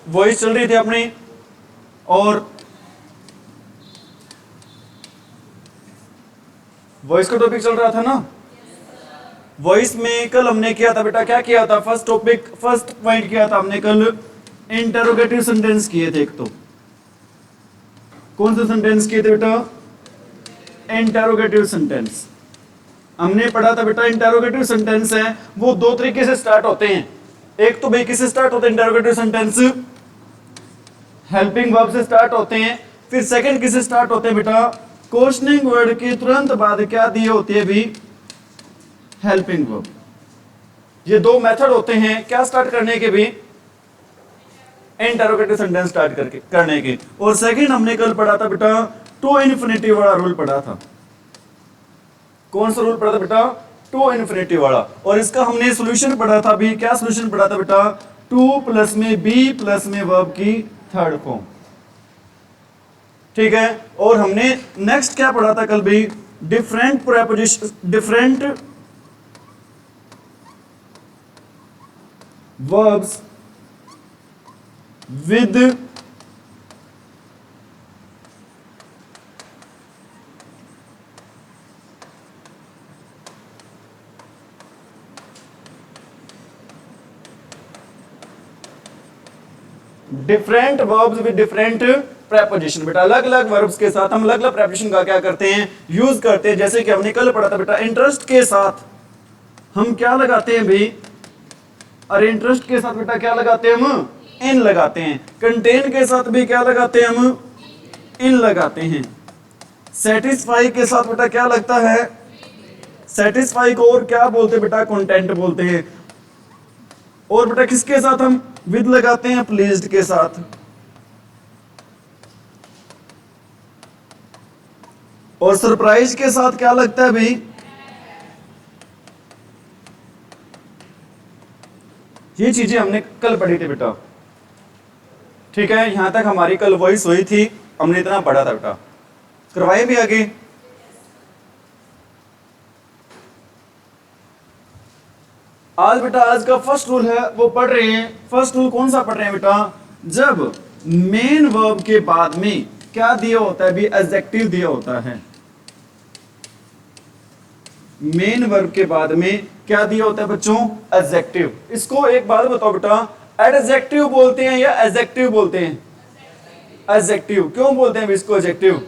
Voice चल रही थी अपनी, और वॉइस का टॉपिक चल रहा था ना। वॉइस में कल हमने किया था बेटा, क्या किया था, फर्स्ट टॉपिक, फर्स्ट पॉइंट किया था हमने कल, इंटरोगेटिव सेंटेंस किए थे। एक तो कौन से सेंटेंस किए थे बेटा, इंटरोगेटिव सेंटेंस। हमने पढ़ा था बेटा इंटरोगेटिव सेंटेंस है वो दो तरीके से स्टार्ट होते हैं। एक तो भाई किससे स्टार्ट होते हैं इंटरोगेटिव सेंटेंस, हेल्पिंग वर्ब से स्टार्ट होते हैं। फिर सेकंड किससे स्टार्ट होते हैं बेटा, क्वेश्चनिंग वर्ड के तुरंत बाद क्या दिए होती है भी, हेल्पिंग वर्ब। ये दो मेथड होते हैं क्या स्टार्ट करने के भी, इंटरोगेटिव सेंटेंस स्टार्ट करके करने के। और सेकंड हमने कल पढ़ा था बेटा टू इन्फिनिटी वाला रूल पढ़ा था। कौन सा रूल पढ़ा था बेटा, टू इन्फिनिटी वाला। और इसका हमने सॉल्यूशन पढ़ा था भी, क्या सॉल्यूशन पढ़ा था बेटा, टू प्लस में बी प्लस में वर्ब की थर्ड फॉर्म। ठीक है। और हमने नेक्स्ट क्या पढ़ा था कल भी, different preposition, different verbs with different verbs with different preposition. बेटा अलग अलग वर्ब्स के साथ हम अलग अलग प्रेपोजिशन का क्या करते हैं, यूज करते हैं। जैसे कि हमने कल पढ़ा था बेटा इंटरेस्ट के साथ हम क्या लगाते हैं भाई, और इंटरेस्ट के साथ बेटा क्या लगाते हैं हम, इन लगाते हैं। कंटेन के साथ भी क्या लगाते हैं हम, इन लगाते हैं। सेटिस्फाई के साथ बेटा क्या लगता है, सेटिस्फाई को और क्या बोलते हैं बेटा, कंटेंट बोलते हैं। और बेटा किसके साथ हम विद लगाते हैं, प्लीज्ड के साथ। और सरप्राइज के साथ क्या लगता है भाई, ये चीजें हमने कल पढ़ी थी बेटा। ठीक है, यहां तक हमारी कल वॉइस हुई थी, हमने इतना पढ़ा था बेटा। करवाए भी आगे। आज बेटा आज का फर्स्ट रूल है वो पढ़ रहे हैं। फर्स्ट रूल कौन सा पढ़ रहे हैं बेटा, जब मेन वर्ब के बाद में क्या दिया होता है भी, एडजेक्टिव दिया होता है। मेन वर्ब के बाद में क्या दिया होता है बच्चों, एडजेक्टिव। इसको एक बात बताओ बेटा, एडजेक्टिव बोलते हैं या एडजेक्टिव बोलते हैं, एडजेक्टिव। क्यों बोलते हैं इसको एडजेक्टिव,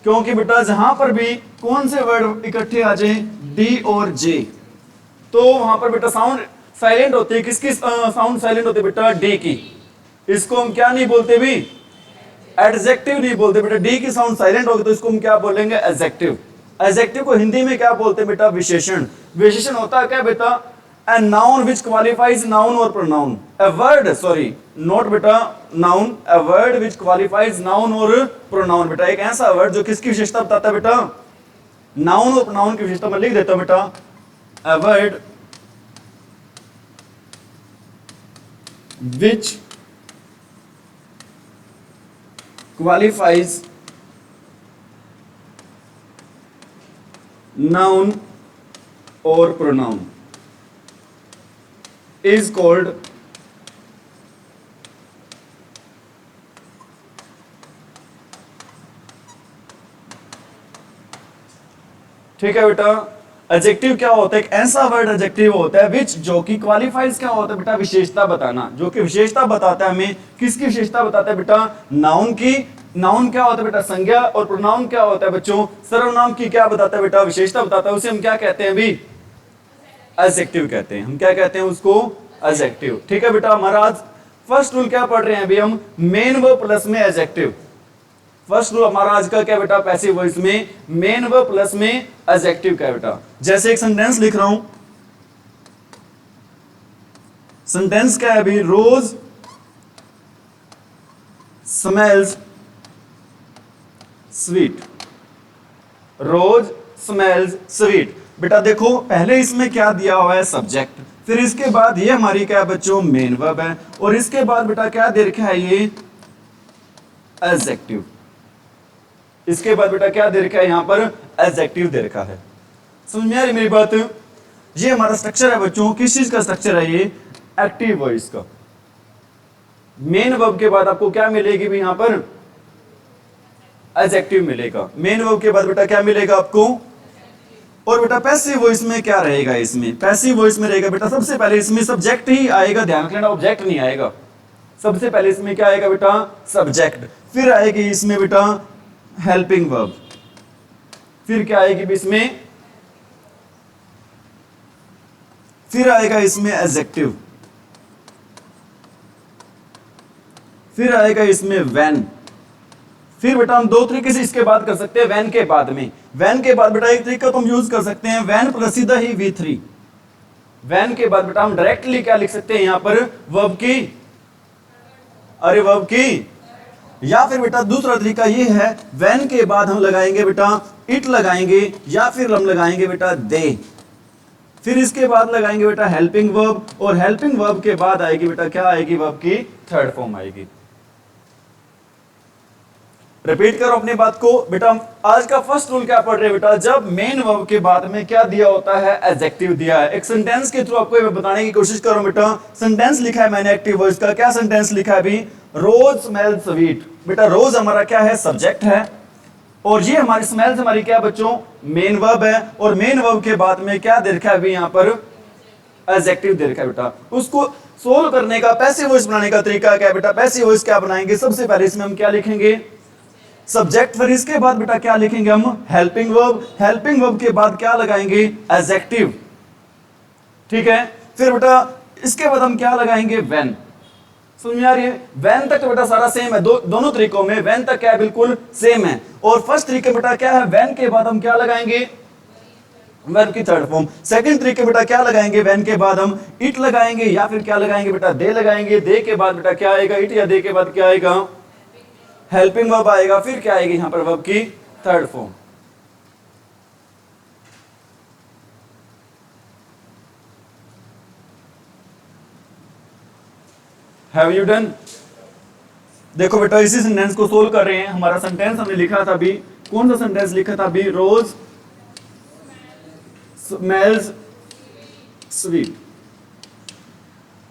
क्योंकि बेटा जहां पर भी कौन से वर्ड इकट्ठे आ जाए, डी और जे, तो वहां पर बेटा साउंड साइलेंट होती है। किसकी साउंड साइलेंट होती है बेटा, डी की। इसको हम क्या नहीं बोलते भी, एडजेक्टिव नहीं बोलते बेटा। डी की साउंड साइलेंट होगी तो इसको हम क्या बोलेंगे, एडजेक्टिव। एडजेक्टिव को हिंदी में क्या बोलते हैं बेटा, विशेषण। विशेषण होता है क्या बेटा, a noun which qualifies noun or pronoun, a word, sorry not बेटा noun, a word which qualifies noun or pronoun। बेटा एक ऐसा वर्ड जो किसकी विशेषता बताता है बेटा, नाउन और pronoun की विशेषता। मैं लिख देता हूं बेटा, a word which qualifies noun or pronoun is called ठीक है बेटा। एडजेक्टिव क्या होता है, एक ऐसा वर्ड एडजेक्टिव होता है विच, जो कि क्वालिफाइज क्या होता है बेटा, विशेषता बताना। जो कि विशेषता बताता है हमें, किसकी विशेषता बताता है बेटा, नाउन की। नाउन क्या होता है बेटा, संज्ञा। और प्रोनाउन क्या होता है बच्चों, सर्वनाम की क्या बताता है बेटा, विशेषता बताता है। उसे हम क्या कहते हैं भी, एडजेक्टिव कहते हैं। हम क्या कहते हैं उसको, एडजेक्टिव। ठीक है बेटा। हमारा आज फर्स्ट रूल क्या पढ़ रहे हैं अभी हम, मेन वर्ब प्लस में एडजेक्टिव। फर्स्ट रूल हमारा आज का क्या बेटा, पैसिव वॉइस में मेन वर्ब प्लस में एडजेक्टिव क्या बेटा। जैसे एक सेंटेंस लिख रहा हूं, सेंटेंस क्या है अभी, रोज स्मेल्स स्वीट। रोज स्मेल्स स्वीट। बेटा देखो पहले इसमें क्या दिया हुआ है, सब्जेक्ट। फिर इसके बाद ये हमारी क्या बच्चों, मेन वर्ब है। और इसके बाद बेटा क्या दे रखा है, ये एडजेक्टिव। इसके बाद बेटा क्या दे रखा है, यहां पर एडजेक्टिव दे रखा है। समझ में आ रही मेरी बात। ये हमारा स्ट्रक्चर है बच्चों। किस चीज का स्ट्रक्चर है ये, एक्टिव वॉइस का। मेन वर्ब के बाद आपको क्या मिलेगी भी यहां पर, एडजेक्टिव मिलेगा। मेन वर्ब के बाद बेटा क्या मिलेगा आपको, और बेटा पैसिव वॉइस में क्या रहेगा, इसमें पैसिव वॉइस में रहेगा बेटा सबसे पहले इसमें सब्जेक्ट ही आएगा, ध्यान रखना ऑब्जेक्ट नहीं आएगा। सबसे पहले इसमें क्या आएगा बेटा, सब्जेक्ट, फिर आएगी इसमें बेटा हेल्पिंग वर्ब, फिर क्या आएगी भी इसमें, फिर आएगा इसमें एडजेक्टिव, फिर आएगा इसमें व्हेन। फिर बेटा हम दो तरीके से इसके बाद कर सकते हैं, व्हेन के बाद में, व्हेन के बाद बेटा एक तरीका तुम यूज कर सकते हैं, व्हेन प्रसिद्ध ही V3। व्हेन के बाद बेटा हम डायरेक्टली क्या लिख सकते हैं यहां पर, वर्ब की, अरे वर्ब की, या फिर बेटा दूसरा तरीका ये है, व्हेन के बाद हम लगाएंगे बेटा इट लगाएंगे, या फिर हम लगाएंगे बेटा दे, फिर इसके बाद लगाएंगे बेटा हेल्पिंग वर्ब, और हेल्पिंग वर्ब के बाद आएगी बेटा क्या आएगी, वर्ब की थर्ड फॉर्म आएगी। रिपीट करो अपनी बात को बेटा, आज का फर्स्ट रूल क्या पढ़ रहे हैं बेटा, जब मेन वर्ब के बाद में क्या दिया होता है, एडजेक्टिव दिया है। एक सेंटेंस के थ्रू आपको मैं बताने की कोशिश करूं बेटा, सेंटेंस लिखा है मैंने एक्टिव वॉइस का, क्या सेंटेंस लिखा है अभी, रोज स्मेल्स स्वीट। बेटा रोज हमारा क्या है, सब्जेक्ट है, और ये हमारी स्मेल्स हमारी क्या बच्चों, मेन वर्ब है, और मेन वर्ब के बाद में क्या दे रखा है अभी यहां पर, एडजेक्टिव दे रखा है बेटा। उसको सोल्व करने का, पैसिव वॉइस बनाने का तरीका क्या है बेटा, पैसिव वॉइस क्या बनाएंगे, सबसे पहले इसमें हम क्या लिखेंगे, सब्जेक्ट, फिर इसके बाद बेटा क्या लिखेंगे हम, हेल्पिंग वर्ब, हेल्पिंग वर्ब के बाद क्या लगाएंगे, एडजेक्टिव, ठीक है। फिर बेटा इसके बाद हम क्या लगाएंगे, व्हेन। समझ में आ रही है, व्हेन तक तो बेटा सारा सेम है, दोनों तरीकों में व्हेन तक क्या है, बिल्कुल सेम है। और फर्स्ट तरीके बेटा क्या है, व्हेन के बाद हम क्या लगाएंगे, वर्ब की थर्ड फॉर्म। सेकंड तरीके बेटा क्या लगाएंगे, व्हेन के बाद हम इट लगाएंगे, या फिर क्या लगाएंगे बेटा, दे लगाएंगे, दे के बाद बेटा क्या आएगा, इट, या दे के बाद क्या आएगा, हेल्पिंग वर्ब आएगा, फिर क्या आएगी यहां पर, वर्ब की third form. Have you done. देखो बेटा इसी सेंटेंस को सोल्व कर रहे हैं, हमारा सेंटेंस हमने लिखा था अभी, कौन सा सेंटेंस लिखा था अभी, रोज स्मेल्स स्वीट,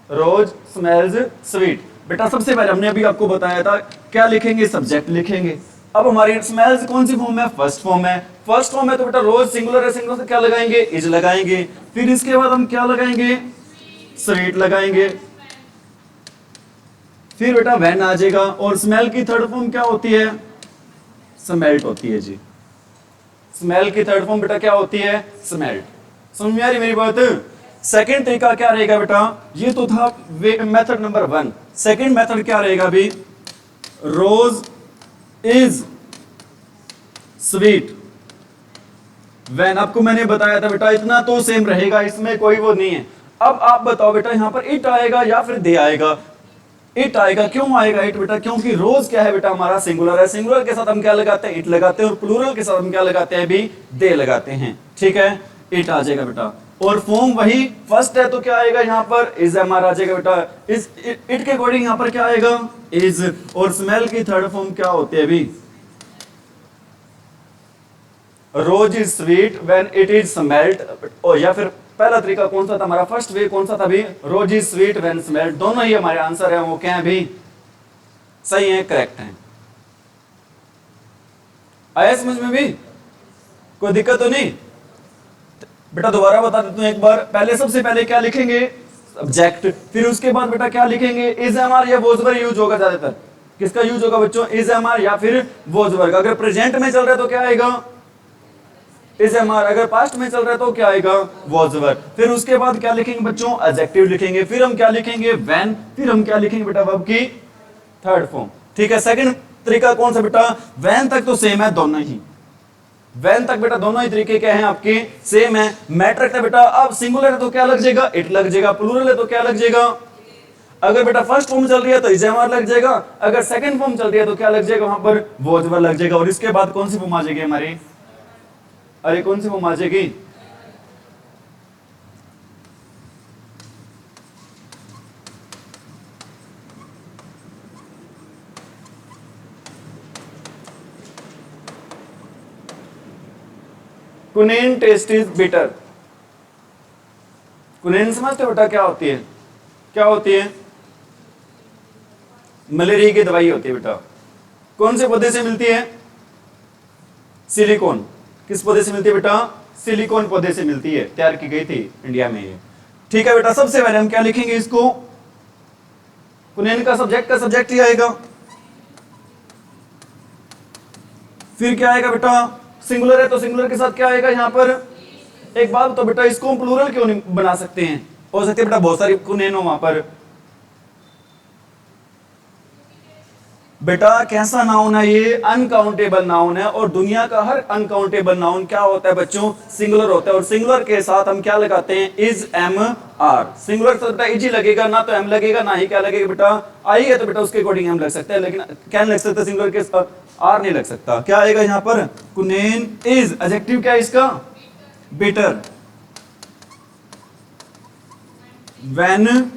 रोज स्मेल्स स्वीट। बेटा सबसे पहले हमने अभी आपको बताया था क्या लिखेंगे, सब्जेक्ट लिखेंगे। अब हमारी स्मेल्स कौन सी फॉर्म है, फर्स्ट फॉर्म है, फर्स्ट फॉर्म है तो बेटा रोज सिंगुलर है, सिंगुलर से क्या लगाएंगे, इज लगाएंगे, फिर इसके बाद हम क्या लगाएंगे, स्वीट लगाएंगे, फिर बेटा व्हेन आ जाएगा, और स्मेल की थर्ड फॉर्म क्या होती है, स्मेल्ट होती है जी। स्मेल की थर्ड फॉर्म बेटा क्या होती है, स्मेल्ट। समझ में आ रही मेरी बात। सेकंड तरीका क्या रहेगा बेटा, ये तो था मेथड नंबर 1। सेकंड मेथड क्या रहेगा अभी, रोज इज स्वीट व्हेन। आपको मैंने बताया था बेटा इतना तो सेम रहेगा, इसमें कोई वो नहीं है। अब आप बताओ बेटा यहां पर इट आएगा या फिर दे आएगा, इट आएगा। क्यों आएगा इट बेटा, क्योंकि रोज क्या है बेटा हमारा सिंगुलर है, सिंगुलर के साथ हम क्या लगाते हैं, इट लगाते हैं, और प्लूरल के साथ हम क्या लगाते हैं अभी, दे लगाते हैं, ठीक है। इट आ जाएगा बेटा, और फॉर्म वही फर्स्ट है तो क्या आएगा यहाँ पर, इज हमारा आ जाएगा बेटा, इज इट के अकॉर्डिंग यहाँ पर क्या आएगा, इज। और स्मेल की थर्ड फॉर्म क्या होती है अभी, rose is sweet when it is smelt. और या फिर पहला तरीका कौन सा था हमारा, फर्स्ट वे कौन सा था अभी, rose is sweet when smelt. दोनों ही हमारे आंसर है वो क्या है अभी, सही है, करेक्ट है। आया समझ में भी, कोई दिक्कत तो नहीं। बेटा दोबारा बता देता हूं एक बार, पहले सबसे पहले क्या लिखेंगे, सब्जेक्ट, फिर उसके बाद बेटा क्या लिखेंगे, इज एम आर या वॉज वर यूज होगा ज्यादातर। किसका यूज होगा बच्चों, इज एम आर या फिर वॉज वर। अगर प्रेजेंट में चल रहा है तो क्या आएगा, इज एम आर। अगर पास्ट में चल रहा है तो क्या आएगा, वॉज वर। फिर उसके बाद क्या लिखेंगे बच्चों, एडजेक्टिव लिखेंगे, फिर हम क्या लिखेंगे, व्हेन, फिर हम क्या लिखेंगे बेटा, वर्ब की थर्ड फॉर्म, ठीक है। सेकंड तरीका कौन सा बेटा, व्हेन तक तो सेम है दोनों ही, व्हेन तक बेटा दोनों ही तरीके क्या हैं आपके, सेम है। मैटर रखता है बेटा, अब सिंगुलर है तो क्या लग जाएगा, इट लग जाएगा, प्लूरल है तो क्या लग जाएगा, अगर बेटा फर्स्ट फॉर्म चल रही है तो इज एम आर लग जाएगा, अगर सेकंड फॉर्म चल रही है तो क्या लग जाएगा वहां पर, वॉज वर लग जाएगा। और इसके बाद कौन सी फॉर्म आ जाएगी हमारी, अरे कौन सी फॉर्म आ जाएगी, कुनेन टेस्ट इज बिटर। कुनेन समझते हो बेटा क्या होती है, क्या होती है, मलेरिया की दवाई होती है बेटा। कौन से पौधे से मिलती है? सिलिकॉन। किस पौधे से मिलती है बेटा? सिलिकॉन पौधे से मिलती है, तैयार की गई थी इंडिया में ये। ठीक है बेटा, सबसे पहले हम क्या लिखेंगे इसको? कुनेन का सब्जेक्ट ही आएगा। फिर क्या आएगा बेटा? सिंगुलर है तो सिंगुलर के साथ क्या आएगा यहां पर? एक बात तो बेटा, इसको हम प्लूरल क्यों नहीं बना सकते हैं? हो सकती है बेटा बहुत सारी कुनेन हो वहां पर। बेटा कैसा नाउन है ये? अनकाउंटेबल नाउन है, और दुनिया का हर अनकाउंटेबल नाउन क्या होता है बच्चों? सिंगुलर होता है। और सिंगुलर के साथ हम क्या लगाते हैं? Is, am, are. सिंगुलर से बेटा इज ही लगेगा, ना तो एम लगेगा ना ही क्या लगेगा बेटा? आई है, तो बेटा उसके अकॉर्डिंग एम लग सकता है, लेकिन क्या नहीं लग सकता? सिंगुलर के साथ आर नहीं लग सकता। क्या आएगा यहां पर? कुनेन इज। एडजेक्टिव क्या है इसका? बेटर। व्हेन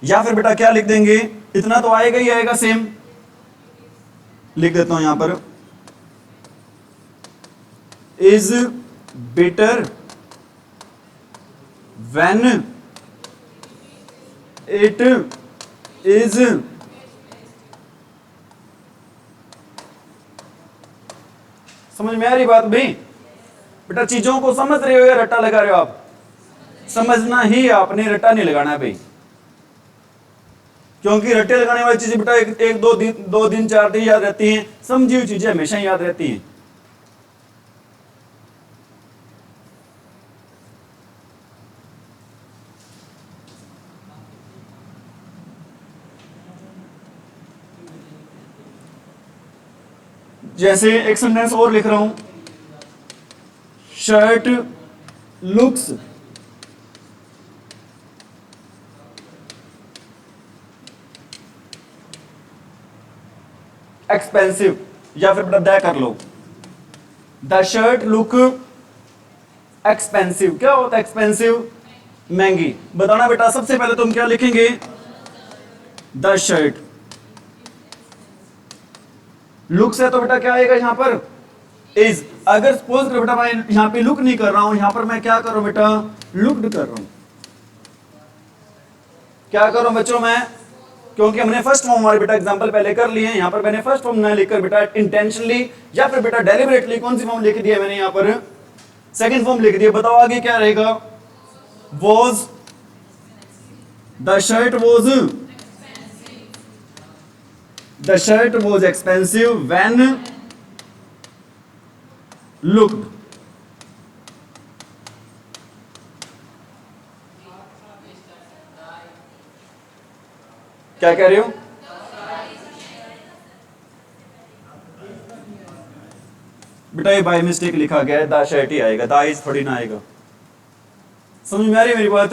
या फिर बेटा क्या लिख देंगे? इतना तो आएगा ही आएगा, सेम लिख देता हूं यहां पर, is better when it is समझ में आ रही बात भाई? बेटा चीजों को समझ रहे हो या रट्टा लगा रहे हो आप? समझना ही आपने, रट्टा नहीं लगाना है भाई। क्योंकि रट्टे लगाने वाली चीजें बेटा एक दो दिन 4 दिन याद रहती हैं, समझी हुई चीजें हमेशा याद रहती हैं। जैसे एक सेंटेंस और लिख रहा हूं, शर्ट लुक्स एक्सपेंसिव, या फिर बेटा द कर लो, द शर्ट लुक एक्सपेंसिव। क्या होता है एक्सपेंसिव? महंगी। बताना बेटा, सबसे पहले तुम क्या लिखेंगे? द शर्ट लुक्स है तो बेटा क्या आएगा यहां पर? इज। अगर सपोज करो बेटा मैं यहां पे लुक नहीं कर रहा हूं, यहां पर मैं क्या कर रहा हूं बेटा? लुक्ड कर रहा हूं। क्या कर रहा हूं बच्चों मैं? क्योंकि हमने फर्स्ट फॉर्म हमारे बेटा एग्जांपल पहले कर लिए हैं, यहां पर मैंने फर्स्ट फॉर्म ना लिखकर बेटा इंटेंशनली या फिर बेटा डेलिबरेटली कौन सी फॉर्म लिख दिया मैंने? यहां पर सेकंड फॉर्म लिख दिया। बताओ आगे क्या रहेगा? Was, the shirt was, the shirt was expensive when looked. क्या कह रहे हो? बेटा ये बाय मिस्टेक लिखा गया है, द शर्ट ही आएगा, द इज थोड़ी ना आएगा। समझ में आ रही है मेरी बात?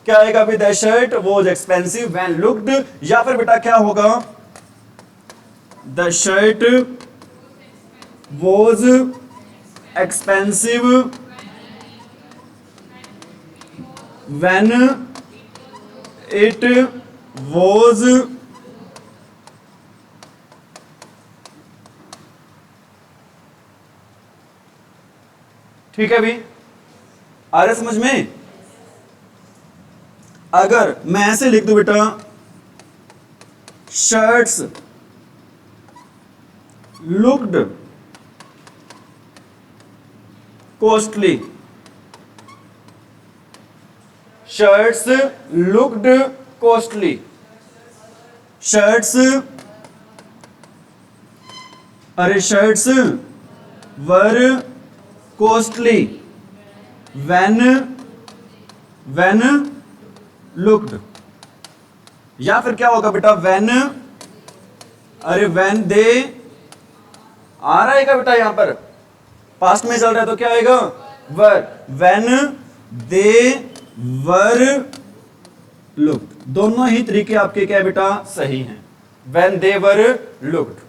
क्या आएगा अभी? The shirt was expensive when looked, या फिर बेटा क्या होगा? The shirt was expensive when it was ठीक है भी? आ रहा समझ में? अगर मैं ऐसे लिख दूं बेटा, shirts looked costly, shirts looked costly, shirts, अरे shirts were costly when looked. या फिर क्या होगा बेटा? व्हेन, अरे व्हेन दे, आ रहा है क्या बेटा? यहां पर पास्ट में चल रहा है तो क्या आएगा? Were. When they were looked. दोनों ही तरीके आपके क्या है बेटा? सही हैं। व्हेन दे वर लुक्ड,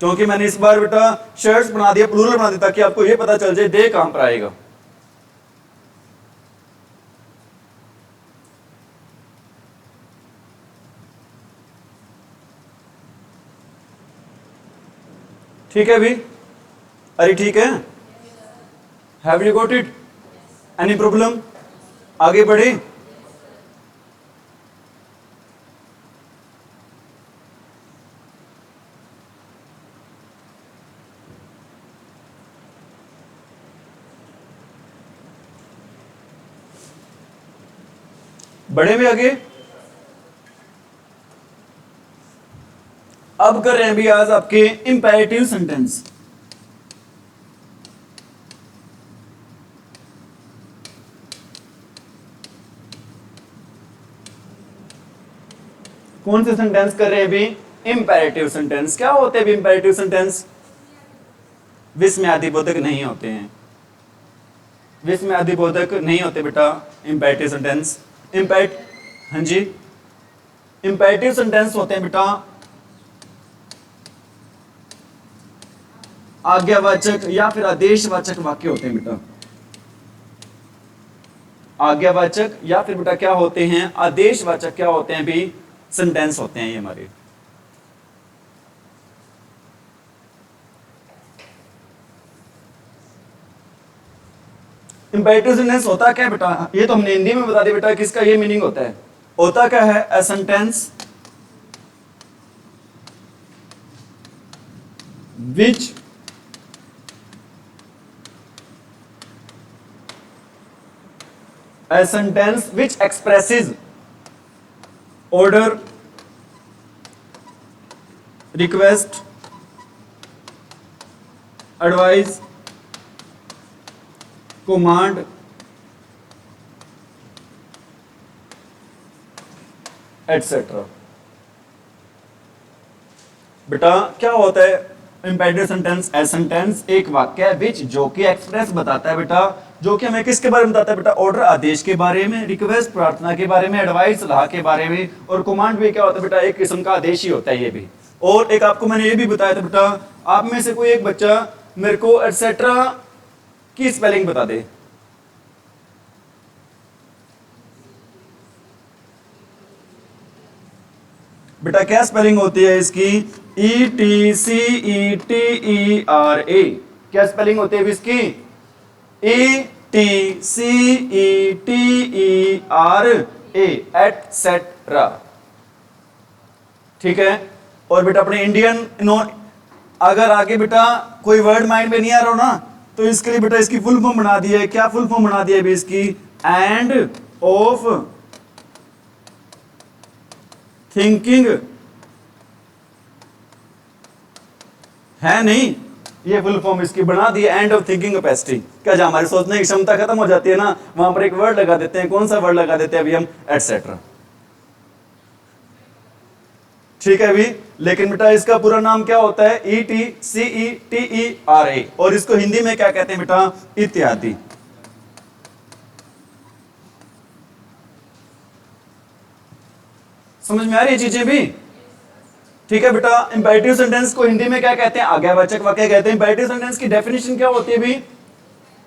क्योंकि मैंने इस बार बेटा शर्ट्स बना दिया, प्लूरल बना दिया, ताकि आपको यह पता चल जाए दे कहां पर आएगा। ठीक है भी? अरे ठीक है? Have you got it? Any problem? आगे बढ़े। बढ़े भी आगे। अब कर रहे हैं भी आज आपके इंपेरेटिव सेंटेंस। कौन से सेंटेंस कर रहे हैं भी? Imperative sentence. क्या होते हैं भी इंपेरेटिव सेंटेंस? विस्मयादिबोधक नहीं होते हैं, विस्मयादिबोधक नहीं होते बेटा इंपेरेटिव सेंटेंस। हाँ जी, इंपेरेटिव सेंटेंस होते हैं बेटा आज्ञावाचक या फिर आदेशवाचक वाक्य होते हैं बेटा। आज्ञावाचक या फिर बेटा क्या होते हैं? आदेशवाचक क्या होते हैं भी? सेंटेंस होते हैं ये हमारे। इंपेरेटिव सेंटेंस होता क्या बेटा? ये तो हमने हिंदी में बता दिया बेटा किसका ये मीनिंग होता है। होता क्या है? A sentence which a sentence which expresses order, request, advice, command, etc. बेटा क्या होता है इंपेरेटिव सेंटेंस? ए सेंटेंस एक वाक्य है विच जो कि एक्सप्रेस बताता है बेटा, जो कि हमें किसके बारे में बताता है बेटा? ऑर्डर आदेश के बारे में, रिक्वेस्ट प्रार्थना के बारे में, एडवाइस सलाह के बारे में, और कमांड भी क्या होता है बेटा? एक किस्म का आदेश ही होता है ये भी। और एक आपको मैंने ये भी बताया था बेटा, आप में से कोई एक बच्चा मेरे को एटसेट्रा की स्पेलिंग बता दे। बेटा क्या स्पेलिंग होती है इसकी? ETCETERA। क्या स्पेलिंग होती है इसकी? ETCETERA, etcetera. ठीक है। और बेटा अपने इंडियन अगर आगे बेटा कोई वर्ड माइंड में नहीं आ रहा ना, तो इसके लिए बेटा इसकी फुल फॉर्म बना दी है। क्या फुल फॉर्म बना दी है इसकी? एंड ऑफ थिंकिंग है नहीं, ये फुल फॉर्म इसकी बना दी एंड ऑफ थिंकिंग कैपेसिटी। क्या जहां हमारी सोचने की क्षमता खत्म हो जाती है ना, वहां पर एक वर्ड लगा देते हैं। कौन सा वर्ड लगा देते हैं अभी हम? एटसेट्रा। ठीक है अभी। लेकिन बेटा इसका पूरा नाम क्या होता है? ETCETERA। और इसको हिंदी में क्या कहते हैं बेटा? इत्यादि। समझ में आ रही है चीजें भी? ठीक है बेटा। इंपेरेटिव सेंटेंस को हिंदी में क्या कहते हैं? आज्ञावाचक वाक्य कहते हैं। इंपेरेटिव सेंटेंस की डेफिनेशन क्या होती है भी?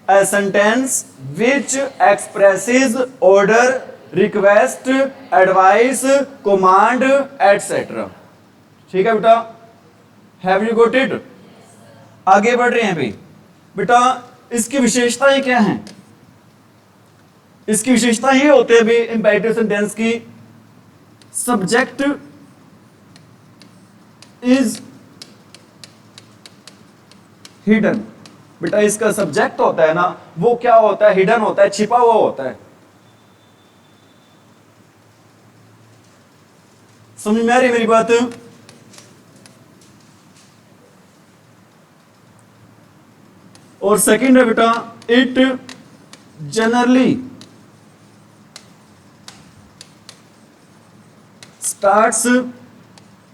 A sentence which expresses order, request, advice, command, etc. ठीक है बेटा। Have you got it? आगे बढ़ रहे हैं भाई। बेटा इसकी विशेषताएं क्या हैं? इसकी विशेषताएं ये होते हैं भी इंपेरेटिव सेंटेंस की, सब्जेक्ट इज हिडन। बेटा इसका सब्जेक्ट होता है ना, वो क्या होता है? हिडन होता है, छिपा हुआ होता है। समझ में आ रही मेरी बात? और सेकंड है बेटा, इट जनरली स्टार्ट्स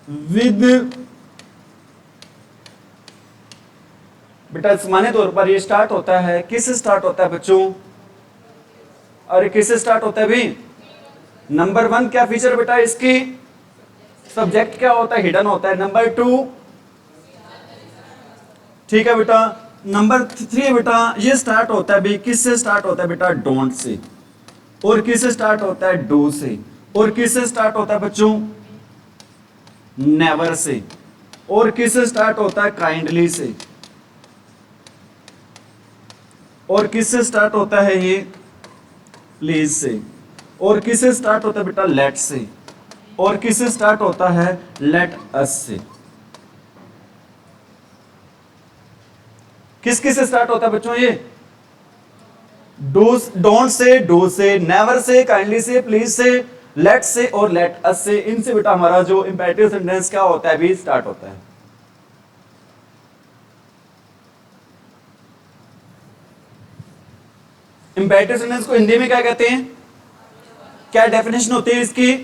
विद, बेटा सामान्य तौर पर ये स्टार्ट होता है, किससे स्टार्ट होता है बच्चों? अरे किससे स्टार्ट होता है भी? नंबर 1 क्या फीचर बेटा इसकी? सब्जेक्ट क्या होता है? हिडन होता है। नंबर 2, ठीक है बेटा। नंबर 3 बेटा ये स्टार्ट होता है भी, किससे स्टार्ट होता है बेटा? Don't say. और किससे स्टार्ट होता है? डू से। और किससे स्टार्ट होता है बच्चों? Never say. और किससे स्टार्ट होता है? काइंडली से। और किससे स्टार्ट होता है ये? प्लीज से। और किससे स्टार्ट होता है बेटा? लेट से। और किससे स्टार्ट होता है? लेट अस से। किस से स्टार्ट होता है बच्चों? ये डू, डोंट से, डू से, नेवर से, काइंडली से, प्लीज से, लेट से और लेट अस से। इनसे बेटा हमारा जो इंपेरेटिव सेंटेंस क्या होता है? भी स्टार्ट होता है। इंपेरेटिव सेंटेंस को हिंदी में क्या कहते हैं? क्या डेफिनेशन होती है इसकी?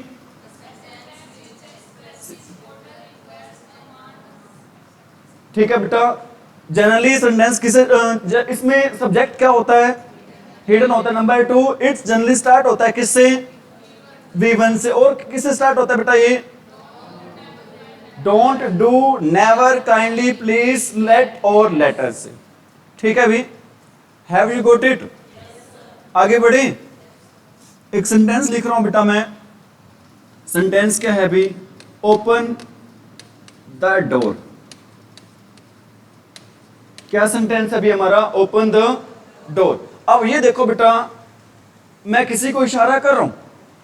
ठीक है बेटा, जनरली सेंटेंस किसे इसमें सब्जेक्ट क्या होता है? हिडन होता है। नंबर 2, इट्स जनरली स्टार्ट होता है किससे? V1 से। और किससे स्टार्ट होता है बेटा? ये don't, do, never, kindly, please, let और लेटर से। ठीक है भी, हैव यू गॉट इट? आगे बढ़े। एक सेंटेंस लिख रहा हूं बेटा मैं। सेंटेंस क्या है भी? Open the door. क्या सेंटेंस है भी हमारा? Open the door. अब ये देखो बेटा, मैं किसी को इशारा कर रहा हूं,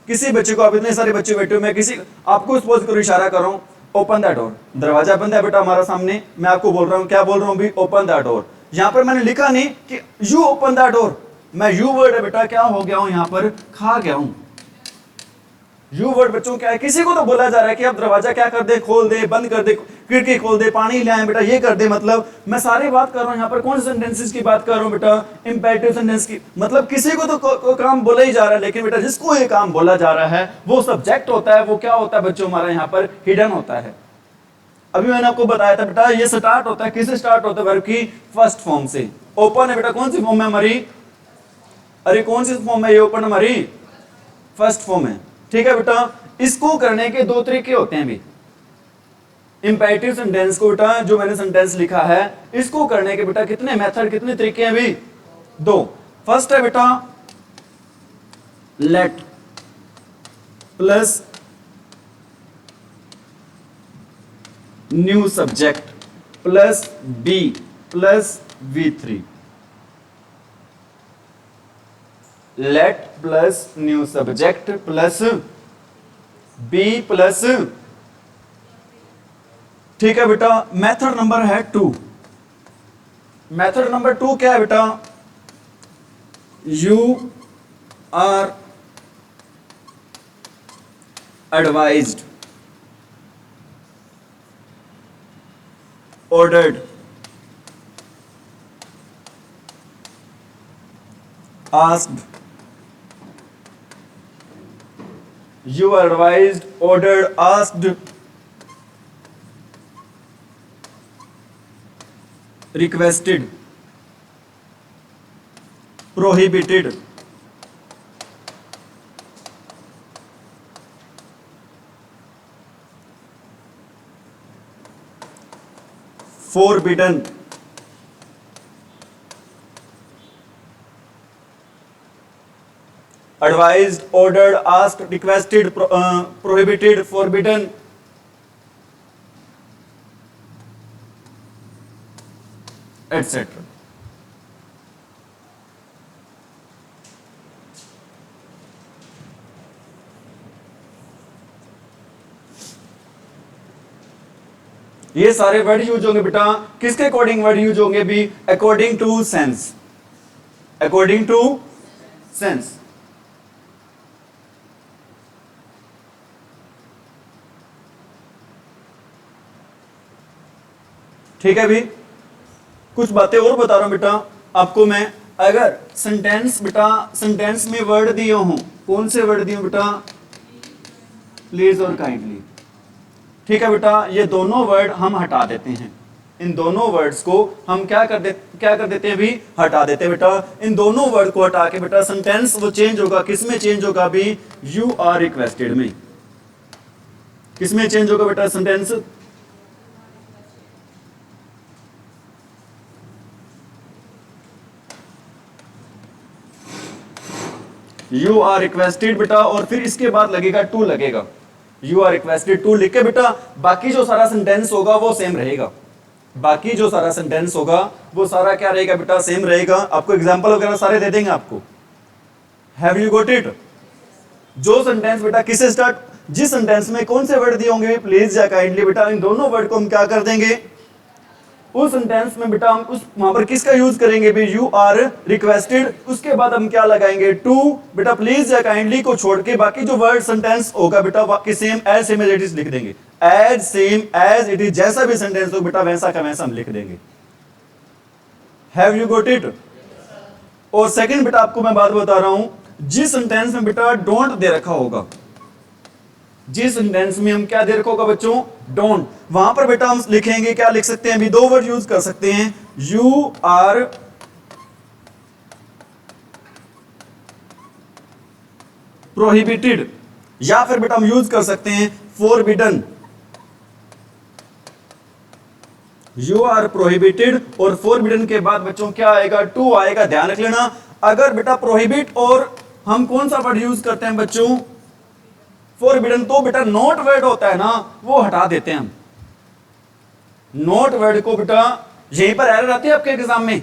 किसी बच्चे को, आप इतने सारे बच्चे बैठे हो, मैं किसी आपको सपोज करो इशारा कर रहा हूं, ओपन द डोर। दरवाजा बंद है बेटा हमारा सामने, मैं आपको बोल रहा हूं, क्या बोल रहा हूं भी? Open the door. यहां पर मैंने लिखा नहीं कि यू ओपन द डोर, मैं यू वर्ड है बेटा क्या हो गया हूं? यहां पर खा गया हूं। यू वर्ड बच्चों क्या है? किसी को तो बोला जा रहा है कि आप दरवाजा क्या कर दे? खोल दे, बंद कर दे, खिड़की खोल दे, पानी ले आए बेटा, ये कर दे। मतलब मैं सारी बात कर रहा हूं, यहाँ पर कौन से सेंटेंसेस की बात कर रहा हूं बेटा? इंपेरेटिव सेंटेंस की। मतलब किसी को तो को काम बोला ही जा रहा है, लेकिन बेटा जिसको ये काम बोला जा रहा है वो सब्जेक्ट होता है। वो क्या होता है बच्चों? हमारा यहाँ पर हिडन होता है। अभी मैंने आपको बताया था बेटा, ये स्टार्ट होता है किससे? स्टार्ट होता है वर्ब की फर्स्ट फॉर्म से। ओपन है बेटा कौन सी फॉर्म है हमारी? अरे कौन सी फॉर्म है ये? ओपन हमारी फर्स्ट फॉर्म है। ठीक है बेटा, इसको करने के दो तरीके होते हैं भी। इंपेरेटिव सेंटेंस को बेटा, जो मैंने सेंटेंस लिखा है, इसको करने के बेटा कितने मेथड, कितने तरीके हैं भी? दो। फर्स्ट है बेटा let plus new subject plus B plus V3। Let plus new subject plus B plus. ठीक है बेटा, मेथड नंबर है 2। मेथड नंबर 2 क्या है बेटा? You are advised, ordered, asked, you are advised, ordered, asked, requested, prohibited, forbidden, advised, ordered, asked, requested, prohibited, forbidden, etc. ये सारे word use होंगे बेटा किसके अकॉर्डिंग? वर्ड यूज होंगे भी according to sense. According to sense. ठीक है भी, कुछ बातें और बता रहा हूं बेटा आपको मैं। अगर सेंटेंस बेटा, सेंटेंस में वर्ड दिए हों, कौन से वर्ड दिए बेटा? प्लीज और काइंडली। ठीक है बेटा, ये दोनों वर्ड हम हटा देते हैं। इन दोनों वर्ड्स को हम क्या कर देते हैं भी? हटा देते हैं बेटा। इन दोनों वर्ड को हटा के बेटा सेंटेंस वो चेंज होगा, किस में चेंज होगा भी? यू आर रिक्वेस्टेड में। किस में चेंज होगा बेटा सेंटेंस? यू आर रिक्वेस्टेड बेटा, और फिर इसके बाद लगेगा टू, लगेगा यू आर रिक्वेस्टेड टू लिख के बेटा बाकी जो सारा सेंटेंस होगा वो सेम रहेगा। बाकी जो सारा सेंटेंस होगा वो सारा क्या रहेगा बेटा? सेम रहेगा। आपको एग्जांपल वगैरह सारे दे देंगे आपको। Have you got it? जो सेंटेंस बेटा किससे स्टार्ट, जिस सेंटेंस में कौन से वर्ड दिए होंगे प्लीज या काइंडली, बेटा इन दोनों वर्ड को हम क्या कर देंगे, उस सेंटेंस में बेटा हम उस वहां पर किसका यूज करेंगे भी, यू आर रिक्वेस्टेड, उसके बाद हम क्या लगाएंगे, टू। बेटा प्लीज या काइंडली को छोड़ के बाकी जो वर्ड सेंटेंस होगा बेटा बाकी सेम एज इट इज लिख देंगे, as same as it is, जैसा भी सेंटेंस हो बेटा वैसा का वैसा हम लिख देंगे। Have you got it? और सेकंड बेटा आपको मैं बात बता रहा हूं, जिस सेंटेंस में बेटा डोंट दे रखा होगा, जिस सेंटेंस में हम क्या दे रखा होगा बच्चों, डोंट, वहां पर बेटा हम लिखेंगे, क्या लिख सकते हैं अभी, दो वर्ड यूज कर सकते हैं, यू आर प्रोहिबिटेड, या फिर बेटा हम यूज कर सकते हैं फॉरबिडन। यू आर प्रोहिबिटेड और फॉरबिडन के बाद बच्चों क्या आएगा, टू आएगा। ध्यान रख लेना, अगर बेटा प्रोहिबिट और हम कौन सा वर्ड यूज करते हैं बच्चों, फॉरबिडन, तो बेटा नॉट वर्ड होता है ना वो हटा देते हैं हम। नॉट वर्ड को बेटा यहीं पर एरर आती है आपके एग्जाम में,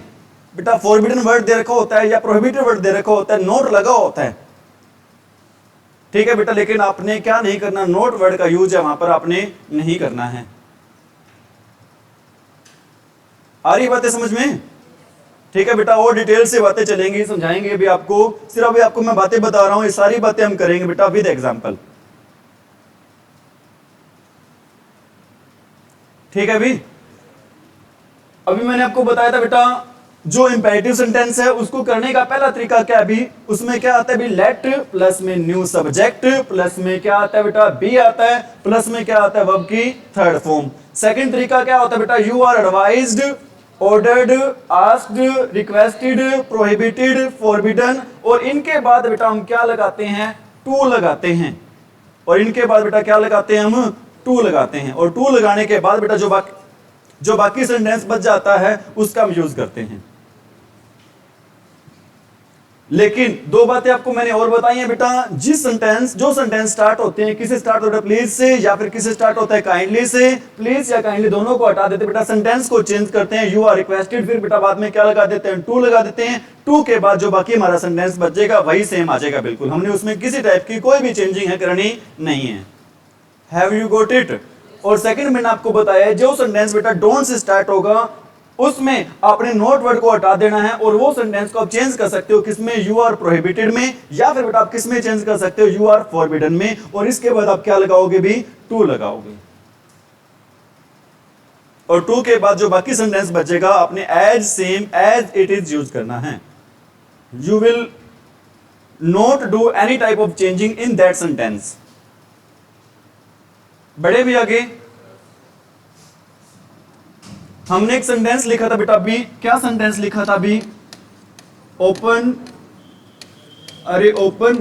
बेटा फॉरबिडन वर्ड दे रखा होता है या प्रोहिबिटेड वर्ड दे रखा होता है, नोट लगा होता है, ठीक है बेटा, लेकिन आपने क्या नहीं करना, नोट वर्ड का यूज है वहां पर आपने नहीं करना है। आ रही बातें समझ में? ठीक है बेटा, और डिटेल से बातें चलेंगी, समझाएंगे भी आपको, सिर्फ अभी आपको मैं बातें बता रहा हूं, ये सारी बातें हम करेंगे बेटा विद एग्जांपल, ठीक है। अभी मैंने आपको बताया था बेटा जो इंपेरेटिव सेंटेंस है उसको करने का पहला तरीका क्या है भी, उसमें क्या आता है भी, लेट प्लस में न्यू सब्जेक्ट प्लस में क्या आता है बेटा, बी आता है, प्लस में क्या आता है, वर्ब की थर्ड फॉर्म। सेकंड तरीका क्या होता है बेटा, you are advised, ordered, asked, requested, prohibited, forbidden, और इनके बाद बेटा हम क्या लगाते हैं, टू लगाते हैं, और इनके बाद बेटा क्या लगाते हैं, हम टू लगाते हैं, और टू लगाने के बाद बेटा जो बाकी सेंटेंस बच जाता है उसका हम यूज करते हैं। लेकिन दो बातें आपको मैंने और बताई हैं बेटा, जो सेंटेंस स्टार्ट होते हैं किससे स्टार्ट होता है, प्लीज से या फिर किससे स्टार्ट होता है, काइंडली से, प्लीज या काइंडली दोनों को हटा देते बेटा, सेंटेंस को चेंज करते हैं, यू आर रिक्वेस्टेड, फिर बेटा बाद में क्या लगा देते हैं, टू लगा देते हैं, टू के बाद जो बाकी हमारा सेंटेंस बचेगा वही सेम आ जाएगा बिल्कुल, हमने उसमें किसी टाइप की कोई भी चेंजिंग है करनी नहीं है। Have you got it? और सेकंड मैंने आपको बताया जो सेंटेंस बेटा डोंट से स्टार्ट होगा उसमें आपने नोट वर्ड को हटा देना है, और वो सेंटेंस को आप चेंज कर सकते हो किसमें, यू आर प्रोहिबिटेड में, या फिर बेटा आप किसमें चेंज कर सकते हो, यू आर फॉरबिडन में, और इसके बाद आप क्या लगाओगे भी, टू लगाओगे, और टू के बाद जो बाकी सेंटेंस बचेगा आपने as same as it is use करना है। You will not do any type of changing in that sentence. बड़े भी आगे हमने एक सेंटेंस लिखा था बेटा अभी, क्या सेंटेंस लिखा था अभी, ओपन, अरे ओपन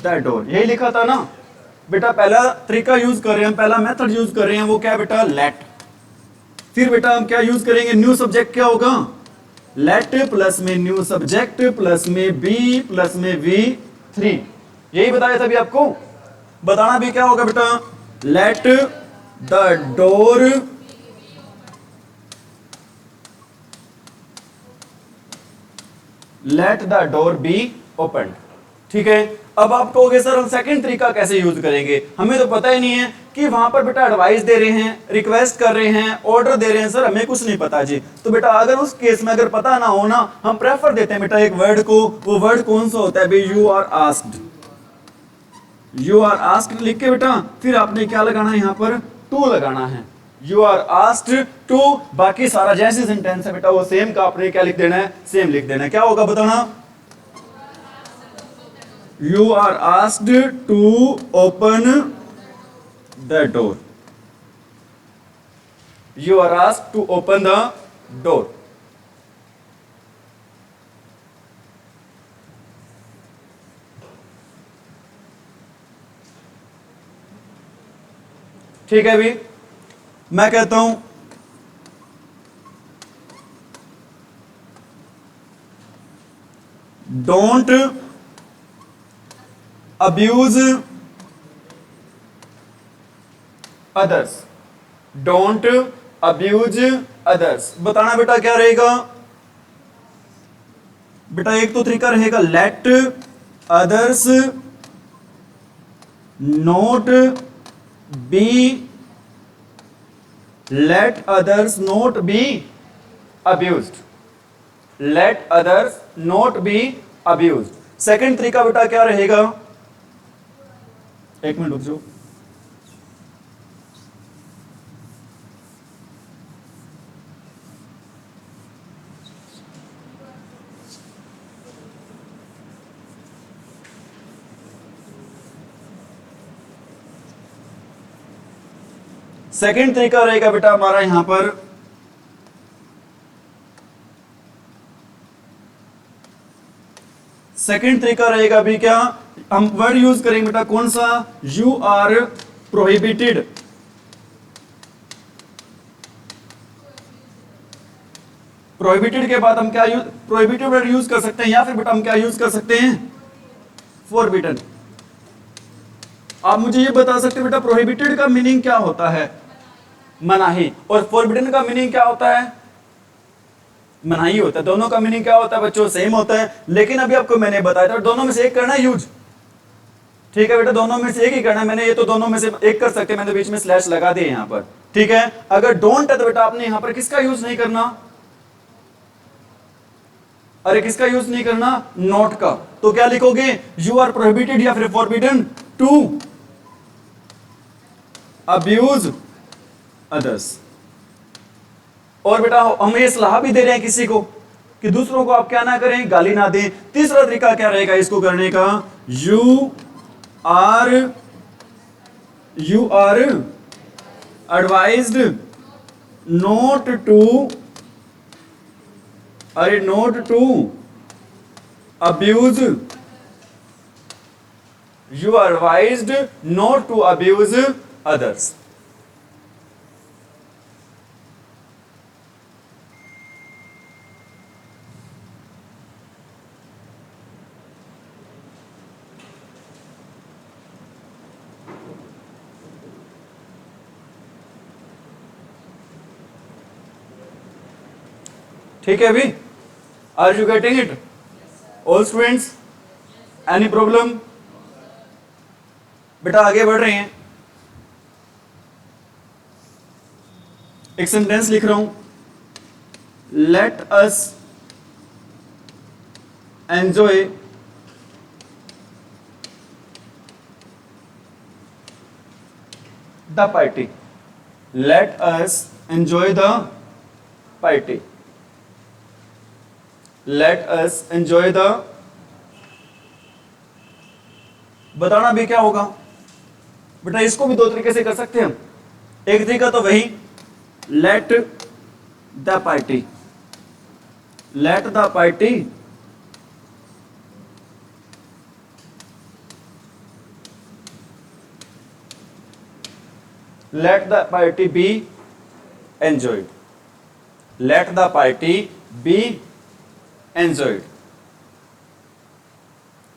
द डोर, यही लिखा था ना बेटा। पहला तरीका यूज कर रहे हैं, पहला मेथड यूज कर रहे हैं, वो क्या है बेटा, लेट। फिर बेटा हम क्या यूज करेंगे, न्यू सब्जेक्ट क्या होगा, लेट प्लस में न्यू सब्जेक्ट प्लस में बी प्लस में वी थ्री, यही बताया था अभी आपको। बताना भी क्या होगा बेटा, let the door let the door be open, ठीक है। अब आप कहोगे सर हम सेकंड तरीका कैसे यूज करेंगे, हमें तो पता ही नहीं है कि वहां पर बेटा एडवाइस दे रहे हैं, रिक्वेस्ट कर रहे हैं, ऑर्डर दे रहे हैं, सर हमें कुछ नहीं पता जी। तो बेटा अगर उस केस में अगर पता ना हो ना, हम प्रेफर देते हैं बेटा एक वर्ड को, वो वर्ड कौन सा होता है भाई, you are asked. You are asked लिख के बेटा फिर आपने क्या लगाना है, यहां पर टू लगाना है, यू आर आस्क्ड टू, बाकी सारा जैसे सेंटेंस है बेटा वो सेम का आपने क्या लिख देना है, सेम लिख देना है। क्या होगा बताना, you are asked to open the door, you are asked to open the door. ठीक है भी, मैं कहता हूं don't abuse others, don't abuse others. बताना बेटा क्या रहेगा, बेटा एक तो तरीका रहेगा let others not be, let others not be abused, let others not be abused. Second तरीका बेटा क्या रहेगा, एक मिनट रुक जाओ। सेकंड तरीका रहेगा बेटा हमारा यहां पर सेकंड तरीका रहेगा भी क्या, हम वर्ड यूज करेंगे बेटा कौन सा, यू आर प्रोहिबिटेड। प्रोहिबिटेड के बाद हम क्या यूज, प्रोहिबिटेड वर्ड यूज कर सकते हैं या फिर बेटा हम क्या यूज कर सकते हैं, फॉरबिडन। आप मुझे ये बता सकते हैं बेटा प्रोहिबिटेड का मीनिंग क्या होता है, मनाही, और फॉरबिडन का मीनिंग क्या होता है, मनाही होता है। दोनों का मीनिंग क्या होता है बच्चों, सेम होता है, लेकिन अभी आपको मैंने बताया था दोनों में से एक करना है यूज। ठीक है बेटा, दोनों में से एक ही करना है। मैंने ये तो दोनों में से एक कर सकते, मैंने बीच में स्लैश लगा दिए यहां पर। ठीक है, अगर डोंट है तो बेटा आपने यहां पर किसका यूज नहीं करना, अरे किसका यूज नहीं करना, नॉट का। तो क्या लिखोगे, यू आर प्रोहिबिटेड या फिर फॉरबिडन टू अब्यूज अदर्स। और बेटा हम ये सलाह भी दे रहे हैं किसी को कि दूसरों को आप क्या ना करें, गाली ना दें। तीसरा तरीका क्या रहेगा इसको करने का, you are advised not to, अरे not to abuse, you are advised not to abuse others. ठीक है अभी, are you getting it all students, any problem. बेटा आगे बढ़ रहे हैं, एक सेंटेंस लिख रहा हूं, let us enjoy the party, let us enjoy the party, let us enjoy the, बताना भी क्या होगा बेटा, इसको भी दो तरीके से कर सकते हैं हम। एक तरीका तो वही let the party, let the party let the party be enjoyed, let the party be enjoyed।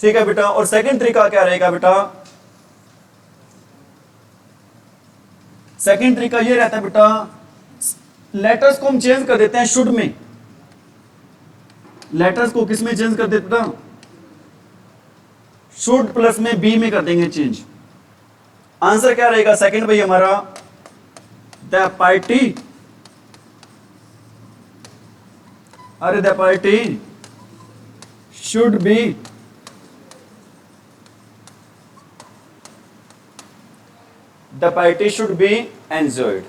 ठीक है बेटा, और सेकंड तरीका क्या रहेगा बेटा, सेकंड तरीका ये रहता है बेटा, लेटर्स को हम चेंज कर देते हैं शुड में, लेटर्स को किस में चेंज कर देते बेटा, शुड प्लस में बी में कर देंगे चेंज। आंसर क्या रहेगा सेकंड भाई हमारा, द पार्टी, अरे the party should be, the party should be enjoyed.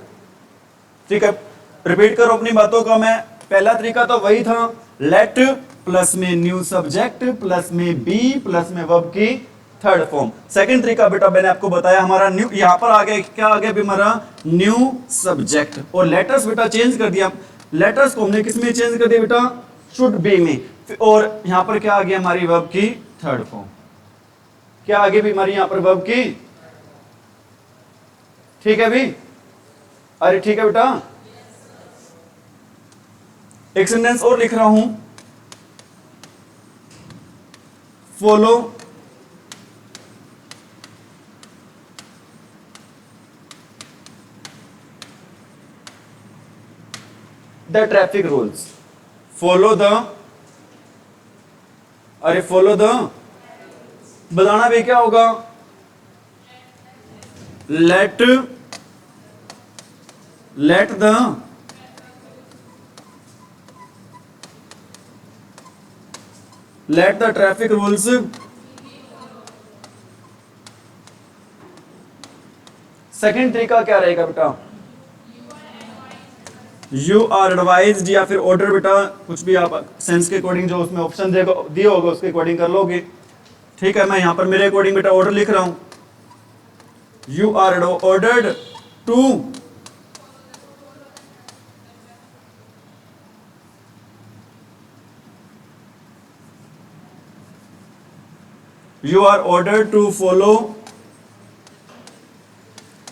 ठीक है, रिपीट करो अपनी बातों का। मैं पहला तरीका तो वही था, लेट प्लस में न्यू सब्जेक्ट प्लस में बी प्लस में वर्ब की थर्ड फॉर्म। सेकंड तरीका बेटा मैंने आपको बताया हमारा न्यू, यहां पर आ गया क्या, आ गया भी हमारा न्यू सब्जेक्ट, और लेटर्स बेटा चेंज कर दिया, लेटर्स को हमने किस में चेंज कर दिया बेटा, शुड बी में, और यहां पर क्या आ गया हमारी वर्ब की थर्ड फॉर्म, क्या आगे भी हमारी यहां पर वर्ब की। ठीक है भी, अरे ठीक है बेटा, एक सेंटेंस और लिख रहा हूं, follow the traffic rules, follow the अरे फॉलो द, बताना भी क्या होगा, let the traffic rules second तरीका क्या रहेगा बेटा, यू आर एडवाइज्ड या फिर ऑर्डर, बेटा कुछ भी आप सेंस के अकॉर्डिंग जो उसमें ऑप्शन दिया होगा उसके अकॉर्डिंग कर लोगे। ठीक है, मैं यहां पर मेरे अकॉर्डिंग बेटा ऑर्डर लिख रहा हूं, you are ordered to follow,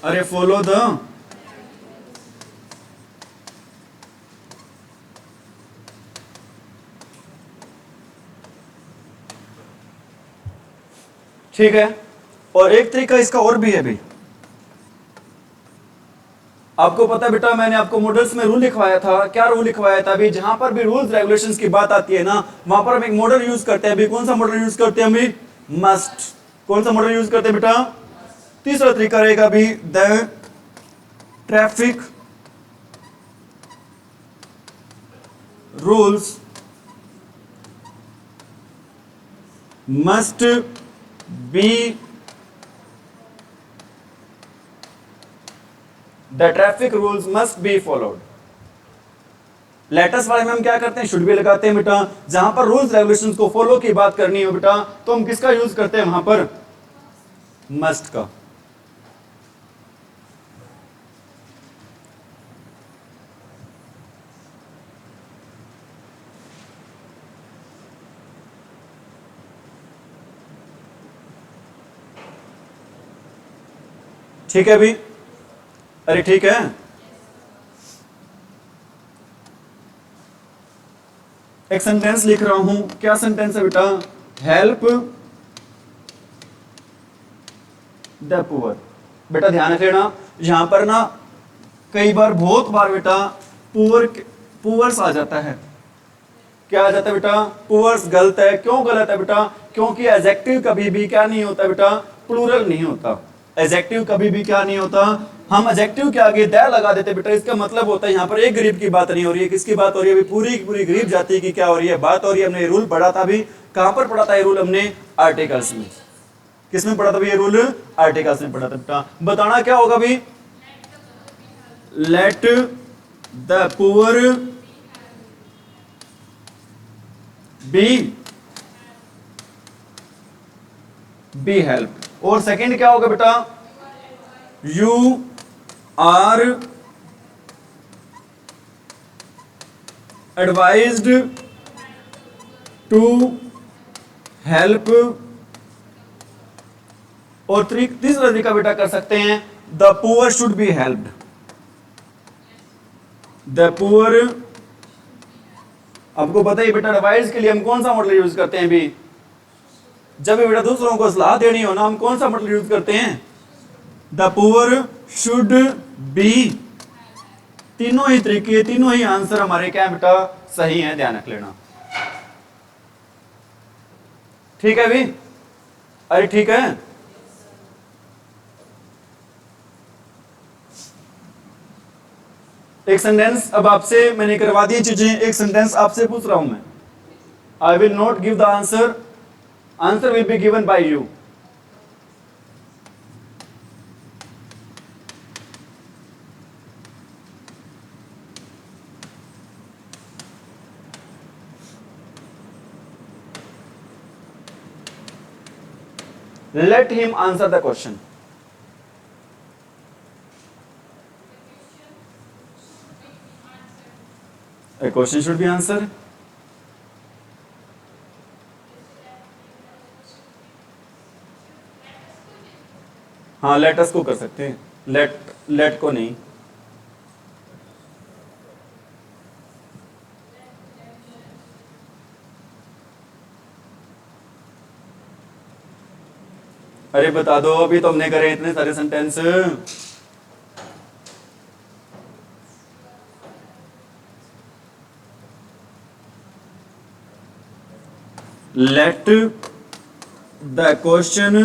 अरे फॉलो द ठीक है। और एक तरीका इसका और भी है भाई, आपको पता है बेटा मैंने आपको मॉडल्स में रूल लिखवाया था, क्या रूल लिखवाया था अभी, जहां पर भी रूल्स रेगुलेशंस की बात आती है ना, वहां पर हम एक मॉडल यूज करते हैं अभी, कौन सा मॉडल यूज करते हैं अभी, मस्ट। कौन सा मॉडल यूज करते हैं बेटा, तीसरा तरीका रहेगा अभी, the traffic rules must be, the traffic rules must be followed. Latest वाले में हम क्या करते हैं, शुड भी लगाते हैं बेटा, जहां पर रूल्स रेगुलेशंस को फॉलो की बात करनी हो बेटा तो हम किसका यूज करते हैं वहां पर, मस्ट का। ठीक है अभी, अरे ठीक है, एक सेंटेंस लिख रहा हूं, क्या सेंटेंस है बेटा, हेल्प द पुअर। बेटा ध्यान रखना, यहां पर ना कई बार, बहुत बार बेटा पुअर्स आ जाता है, क्या आ जाता है बेटा, पुअर्स गलत है। क्यों गलत है बेटा, क्योंकि एडजेक्टिव कभी भी क्या नहीं होता बेटा, प्लूरल नहीं होता। एडजेक्टिव कभी भी क्या नहीं होता, हम एडजेक्टिव के आगे द लगा देते बेटा, इसका मतलब होता है यहाँ पर एक गरीब की बात नहीं हो रही है, किसकी बात हो रही है, पूरी पूरी गरीब जाति की क्या हो रही है, बात हो रही है। हमने रूल पढ़ा था अभी, कहां पर पढ़ा था ये रूल हमने, आर्टिकल्स में। किसमें पढ़ा था ये रूल, आर्टिकल्स में पढ़ा था बेटा। बताना क्या होगा अभी, let the poor be help. और सेकंड क्या होगा बेटा, you are advised to help. और तीसरा तरीका बेटा कर सकते हैं, the poor should be helped. The poor, आपको पता ही बेटा एडवाइस के लिए हम कौन सा मॉडल यूज करते हैं अभी, जब भी बेटा दूसरों को सलाह देनी हो ना, हम कौन सा मॉडल यूज करते हैं, द पुअर शुड बी। तीनों ही तरीके, तीनों ही आंसर हमारे क्या है बेटा, सही है, ध्यान रख लेना। ठीक है अभी, अरे ठीक है, एक सेंटेंस अब आपसे मैंने करवा दी चीजें, एक सेंटेंस आपसे पूछ रहा हूं मैं, I will not give the answer, answer will be given by you. Let him answer the question. A question should be answered. हाँ, let us को कर सकते हैं, let को नहीं। अरे बता दो, अभी तो हमने करे इतने सारे sentence. Let the question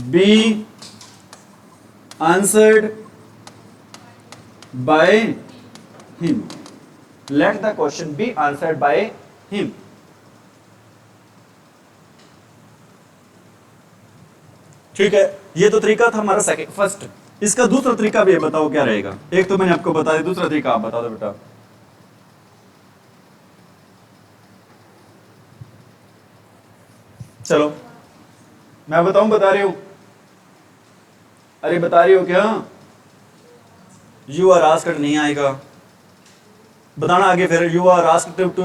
be answered by him. Let the question be answered by him. ठीक है, ये तो तरीका था हमारा सेकंड फर्स्ट। इसका दूसरा तरीका भी है, बताओ क्या रहेगा। एक तो मैंने आपको बता दिया, दूसरा तरीका आप बता दो बेटा। चलो मैं बताऊं, बता रही हूं? अरे बता रही हो क्या? यू आर आस्क्ड नहीं आएगा, बताना आगे फिर। You are asked to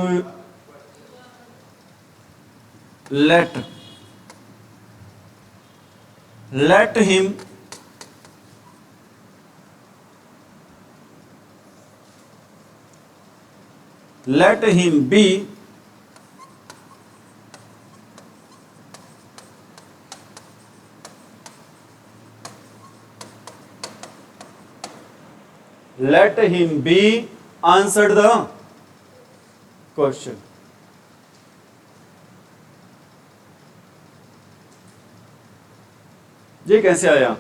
let him be answered the question। ये कैसे आया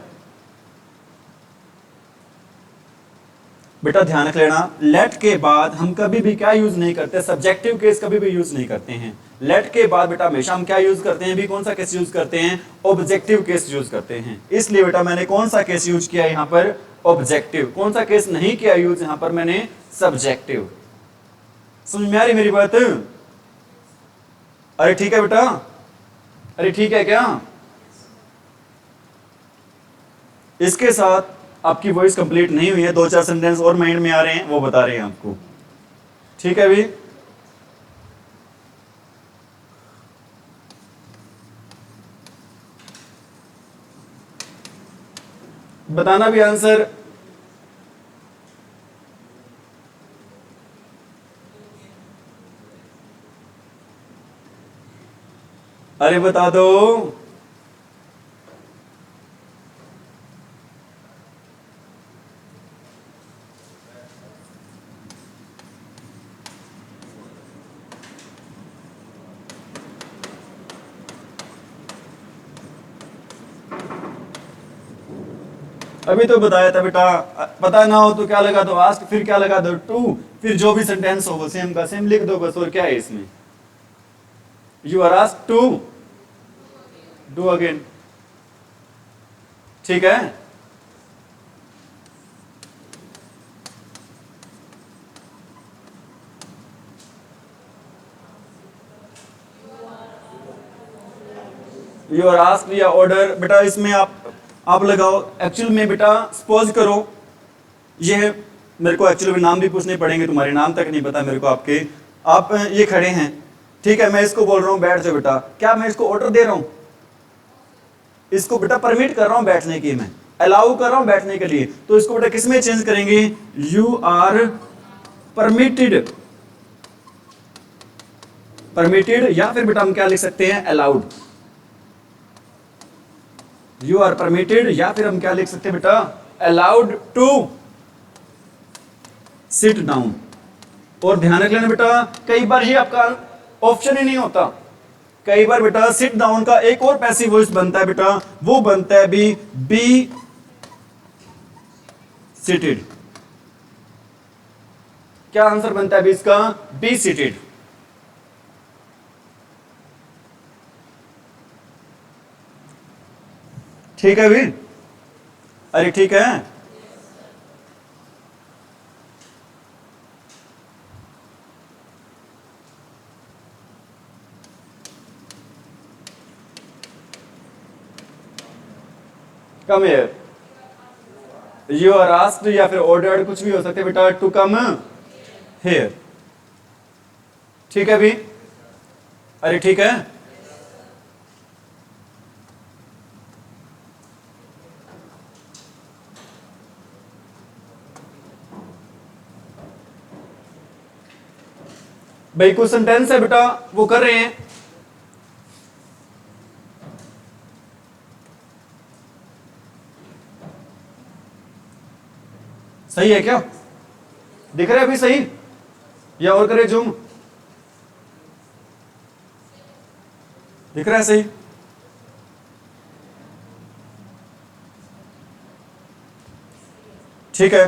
बेटा? ध्यान रख लेना, लेट के बाद हम कभी भी क्या यूज नहीं करते? सब्जेक्टिव केस कभी भी यूज नहीं करते हैं। लेट के बाद बेटा हमेशा हम क्या यूज करते हैं? भी कौन सा केस यूज करते हैं? ऑब्जेक्टिव केस यूज करते हैं। इसलिए बेटा मैंने कौन सा केस यूज किया यहां पर? ऑब्जेक्टिव। कौन सा केस नहीं किया यूज यहां पर मैंने? सब्जेक्टिव। समझ में आ रही मेरी बात? अरे ठीक है बेटा, अरे ठीक है क्या? इसके साथ आपकी वॉइस कंप्लीट नहीं हुई है, दो चार सेंटेंस और माइंड में आ रहे हैं, वो बता रहे हैं आपको। ठीक है अभी? बताना भी आंसर। अरे बता दो। अभी तो बताया था बेटा, पता ना हो तो क्या लगा दो आस्क, फिर क्या लगा दो टू, फिर जो भी सेंटेंस हो वो सेम का सेम लिख दो बस। और क्या है इसमें? You are asked to do again. ठीक है? यू आर आस्क्ड या ऑर्डर बेटा, इसमें आप लगाओ। एक्चुअल में बेटा सपोज करो ये मेरे को एक्चुअली में नाम भी पूछने पड़ेंगे, तुम्हारे नाम तक नहीं पता मेरे को आपके। आप ये खड़े हैं, ठीक है, मैं इसको बोल रहा हूं बैठ जाओ बेटा। क्या मैं इसको ऑर्डर दे रहा हूं? इसको बेटा परमिट कर रहा हूं बैठने की, मैं अलाउ कर रहा हूं बैठने के लिए। तो इसको बेटा किसमें चेंज करेंगे? You are permitted. परमिटेड या फिर बेटा हम क्या लिख सकते हैं? अलाउड। यू आर परमिटेड या फिर हम क्या लिख सकते हैं बेटा? Allowed to sit down. और ध्यान रख लेना बेटा, कई बार ही आपका ऑप्शन ही नहीं होता। कई बार बेटा सिट डाउन का एक और पैसिव वॉइस बनता है बेटा, वो बनता है बी सीटेड। क्या आंसर बनता है अभी इसका? Be seated. ठीक है भी? अरे ठीक है। Come here. You are asked या फिर ऑर्डर्ड, कुछ भी हो सकते बेटा, टू कम हियर। ठीक है भी? अरे ठीक है। भाई कुछ सेंटेंस है बेटा वो कर रहे हैं। सही है क्या? दिख रहा है अभी सही? या और करे जूम? दिख रहा है सही? ठीक है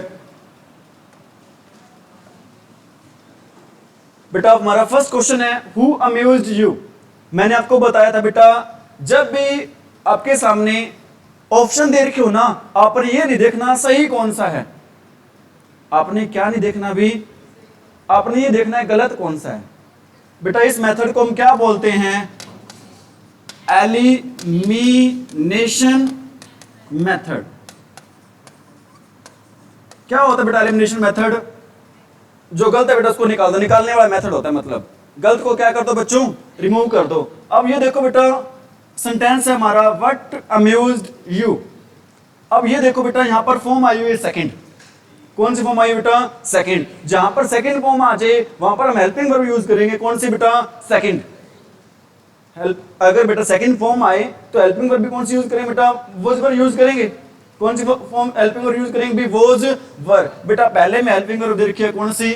बेटा, हमारा फर्स्ट क्वेश्चन है हु अम्यूज्ड यू। मैंने आपको बताया था बेटा, जब भी आपके सामने ऑप्शन दे रखे हो ना, आपने ये नहीं देखना सही कौन सा है, आपने क्या नहीं देखना भी, आपने ये देखना है गलत कौन सा है। बेटा इस मेथड को हम क्या बोलते हैं? Elimination method. क्या होता है बेटा एलिमिनेशन मेथड? जो गलत है बेटा उसको निकाल दो, निकालने वाला मेथड होता है। मतलब गलत को क्या कर दो बच्चों? रिमूव कर दो। अब ये देखो बेटा, सेंटेंस है हमारा व्हाट अम्यूज्ड यू। अब ये देखो बेटा, यहां पर फॉर्म आई हुई है सेकंड। कौन सी फॉर्म आई बेटा? सेकंड। जहां पर सेकंड फॉर्म आ जाए वहां पर हम हेल्पिंग वर्ब यूज करेंगे। कौन सी बेटा? सेकंड। अगर बेटा सेकंड फॉर्म आए तो हेल्पिंग वर्ब भी कौन सी यूज करेंगे बेटा? वॉज वर्ब यूज करेंगे। कौन सी फॉर्म हेल्पिंग वर्ब यूज करेंगे? Was verb. बेटा पहले में हेल्पिंग वर्ब दे रखी है कौन सी?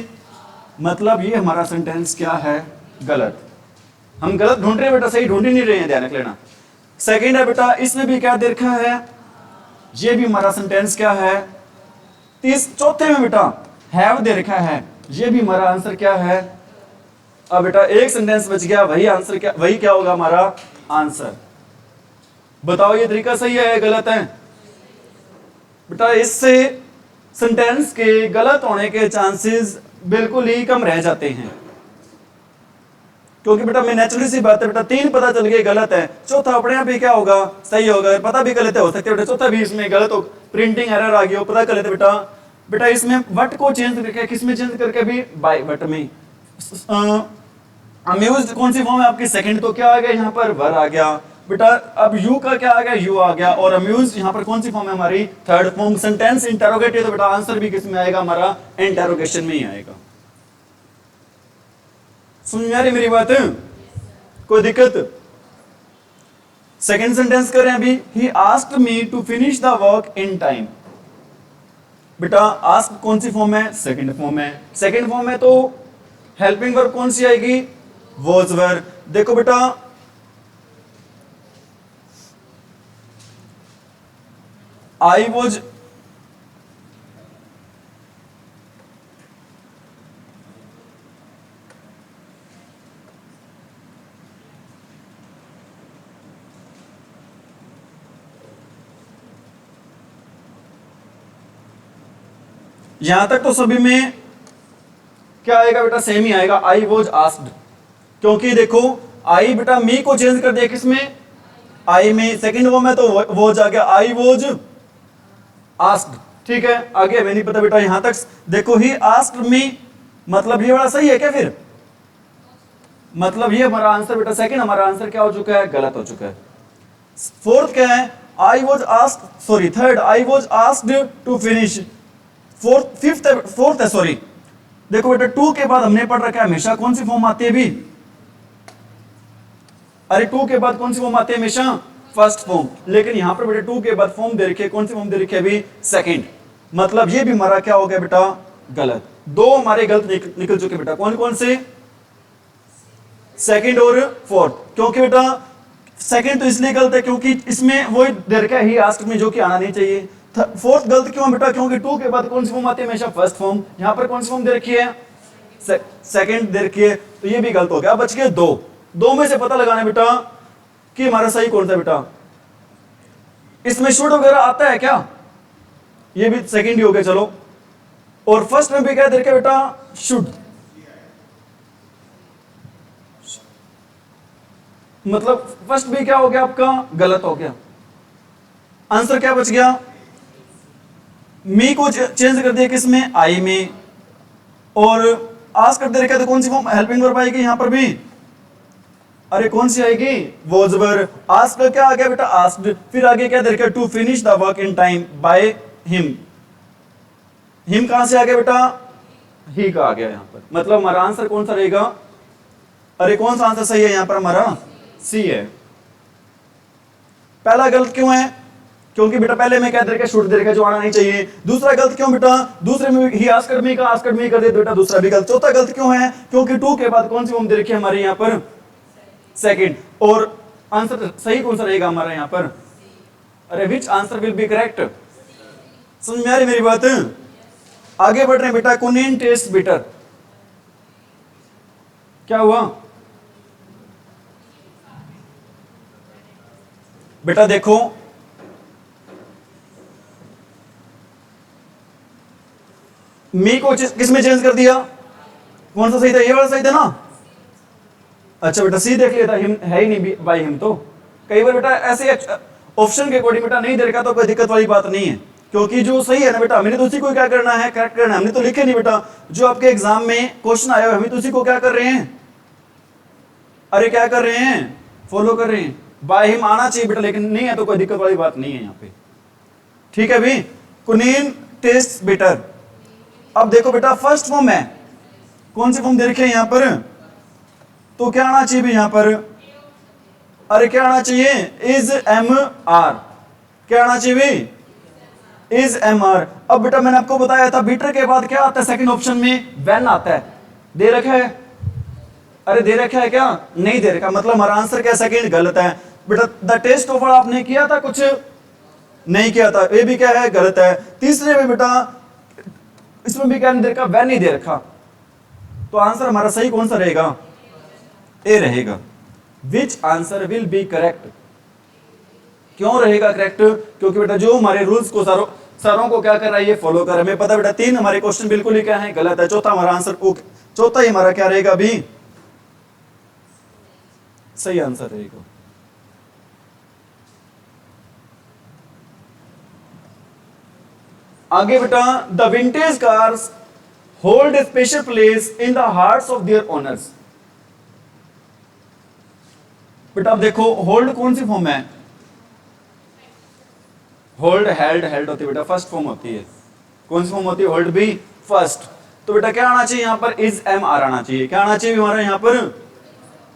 मतलब ये हमारा सेंटेंस क्या है? गलत। हम गलत ढूंढ रहे हैं बेटा, सही ढूंढ ही नहीं रहे हैं, ध्यान रख लेना। सेकंड है बेटा, इसमें भी क्या दे रखा है? ये भी हमारा सेंटेंस क्या है? चौथे में बेटा हैव दे रखा है, ये भी हमारा आंसर क्या है? अब बेटा एक सेंटेंस बच गया, वही आंसर क्या, वही क्या होगा हमारा आंसर? बताओ ये तरीका सही है या गलत है? बेटा इससे सेंटेंस के गलत होने के चांसेस बिल्कुल ही कम रह जाते हैं, क्योंकि बेटा मैं नेचुरली सी बात है बेटा, तीन पता चल गए गलत है, चौथा अपने आप ही क्या होगा? सही होगा। पता भी गलत हो सकते बेटा, चौथा भी इसमें गलत हो, प्रिंटिंग एरर आ गई हो, पता कर लेते बेटा। बेटा इसमें वट को चेंज करके, किस में चेंज करके भी? Bye what may. अम्यूज्ड कौन सी फॉर्म है आपकी? सेकंड। तो क्या आ गया यहाँ पर? वर आ गया बेटा। अब यू का क्या आ गया? यू आ गया। और अम्यूज्ड यहाँ पर कौन सी फॉर्म है हमारी? Third form. सेंटेंस इंटरोगेटिव, तो बेटा आंसर भी किस में आएगा हमारा? इंटरोगेशन में ही आएगा। समझ में आ रही मेरी बात? कोई दिक्कत? सेकंड सेंटेंस करें अभी, he asked me to finish the work in time. बेटा आस्क कौन सी फॉर्म है? सेकंड फॉर्म है। सेकंड फॉर्म है तो हेल्पिंग वर्ब कौन सी आएगी? Was verb. देखो बेटा आई वॉज, यहां तक तो सभी में क्या आएगा बेटा? सेम ही आएगा, आई वॉज आस्क्ड। क्योंकि देखो आई बेटा मी को चेंज कर दिया किसमें? आई में। सेकंड वो में तो वॉज आ गया, आई वॉज आस्क्ड। ठीक है, आगे हमें नहीं पता बेटा। यहां तक देखो ही आस्क्ड मी, मतलब ये बड़ा सही है क्या? फिर मतलब ये हमारा आंसर बेटा, सेकंड हमारा आंसर क्या हो चुका है? गलत हो चुका है। फोर्थ क्या है? I was asked, sorry third, I was asked to finish. Fourth है सॉरी। देखो बेटा टू के बाद हमने पढ़ रखा है हमेशा कौन सी फॉर्म आती है भी? अरे टू के बाद कौन सी फॉर्म आती है हमेशा? First form. लेकिन यहां पर बेटा टू के बाद फॉर्म दे रखी है, कौन सी फॉर्म दे रखी है अभी? सेकंड। मतलब ये भी हमारा क्या हो गया बेटा? गलत। दो हमारे गलत निकल चुके बेटा। कौन कौन से? सेकंड और फोर्थ। क्योंकि बेटा सेकंड तो इसलिए गलत है क्योंकि इसमें वो दे रखा है ही आस्क्ड में, जो कि आना नहीं चाहिए। फोर्थ गलत क्यों बेटा? क्योंकि टू के बाद कौन सी फॉर्म आती है हमेशा? First form. यहां पर कौन सी फॉर्म दे रखी है? सेकंड दे रखी है, तो ये भी गलत हो गया। बच गए दो। दो में से पता लगाना बेटा कि हमारा सही कौन सा बेटा। इसमें शुड वगैरह आता है क्या? ये भी सेकंड ही हो गया चलो। और फर्स्ट में भी क्या दे रखा है बेटा? शुड। मतलब फर्स्ट भी क्या हो गया आपका? गलत हो गया। आंसर क्या बच गया? मी को चेंज कर दिया किसमें? आई में। और आस्क कर दे रखा तो कौन सी फॉर्म? हेल्पिंग वर्ब आएगी यहां पर भी। अरे कौन सी आएगी? Was verb. आस्क क्या आ गया बेटा? आस्क्ड। फिर आगे क्या दे रखा? To finish the work in time by him. Him कहां से आ गया बेटा? ही का आ गया यहां पर। मतलब हमारा आंसर कौन सा रहेगा? अरे कौन सा आंसर सही है यहां पर? हमारा सी है। पहला गलत क्यों है? क्योंकि बेटा पहले में क्या दे रखा? शुड दे रखा, जो आना नहीं चाहिए। दूसरा गलत क्यों बेटा? दूसरे में ही आस्क्ड मी का आस्क्ड मी कर दे बेटा, दूसरा भी गलत। चौथा गलत क्यों है? क्योंकि टू के बाद कौन सी फॉर्म दे रखी है हमारे यहां पर? सेकंड। और आंसर सही कौन सा रहेगा हमारा यहाँ पर? अरे विच आंसर विल बी करेक्ट? समझ में आ रही मेरी बात? आगे बढ़ रहे हैं बेटा। कुनीन टेस्ट बिटर, क्या हुआ बेटा? देखो मी को किस में चेंज कर दिया? कौन सा सही था? ये वाला सही था ना? अच्छा बेटा सी देख लिया था, हिम है ही नहीं बाई हिम। तो कई बार बेटा ऐसे ऑप्शन के अकॉर्डिंग बेटा नहीं दे रखा तो कोई दिक्कत वाली बात नहीं है, क्योंकि जो सही है ना बेटा हमने तो उसी को क्या करना है, करेक्ट करना है। हमने तो लिखे नहीं बेटा, जो आपके एग्जाम में क्वेश्चन आया है हमें तो उसी को क्या कर रहे हैं, अरे क्या कर रहे हैं, फॉलो कर रहे हैं। बाय हिम आना चाहिए बेटा, लेकिन नहीं है तो कोई दिक्कत वाली बात नहीं है यहाँ पे। ठीक है भी, कुनीन टेस्ट बेटर। अब देखो बेटा फर्स्ट फॉर्म है, कौन सी फॉर्म दे रखी है यहाँ पर? तो क्या आना चाहिए भी यहाँ पर? अरे क्या आना चाहिए? Is am are. क्या आना चाहिए भी? Is am are. अब बेटा मैंने आपको बताया था बीटर के बाद क्या आता है सेकंड ऑप्शन में? व्हेन आता है। दे रखा है? अरे दे रखा है क्या? नहीं दे रखा, मतलब हमारा आंसर क्या सेकंड गलत है बेटा। द टेस्ट ऑफर आपने किया था, कुछ नहीं किया था, ये भी क्या है, गलत है। तीसरे में बेटा इसमें भी क्या नहीं दे रखा, व्हेन नहीं दे रखा। तो आंसर हमारा सही कौन सा रहेगा? ए रहेगा। विच आंसर विल बी करेक्ट? क्यों रहेगा करेक्ट? क्योंकि बेटा जो हमारे रूल्स को सारों को क्या कर रहा है, ये फॉलो कर रहा है। हमें पता बेटा तीन हमारे क्वेश्चन बिल्कुल ही क्या है, गलत है। चौथा हमारा आंसर, चौथा ही हमारा क्या रहेगा भी, सही आंसर रहेगा। आगे बेटा, the vintage cars hold a special place in the hearts of their owners. बेटा अब देखो होल्ड कौन सी फॉर्म है? होल्ड हेल्ड, हेल्ड होती है बेटा, फर्स्ट फॉर्म होती है। कौन सी फॉर्म होती है? होल्ड भी फर्स्ट। तो बेटा क्या आना चाहिए यहाँ पर? इज एम आर आना चाहिए। क्या आना चाहिए हमारा यहाँ पर?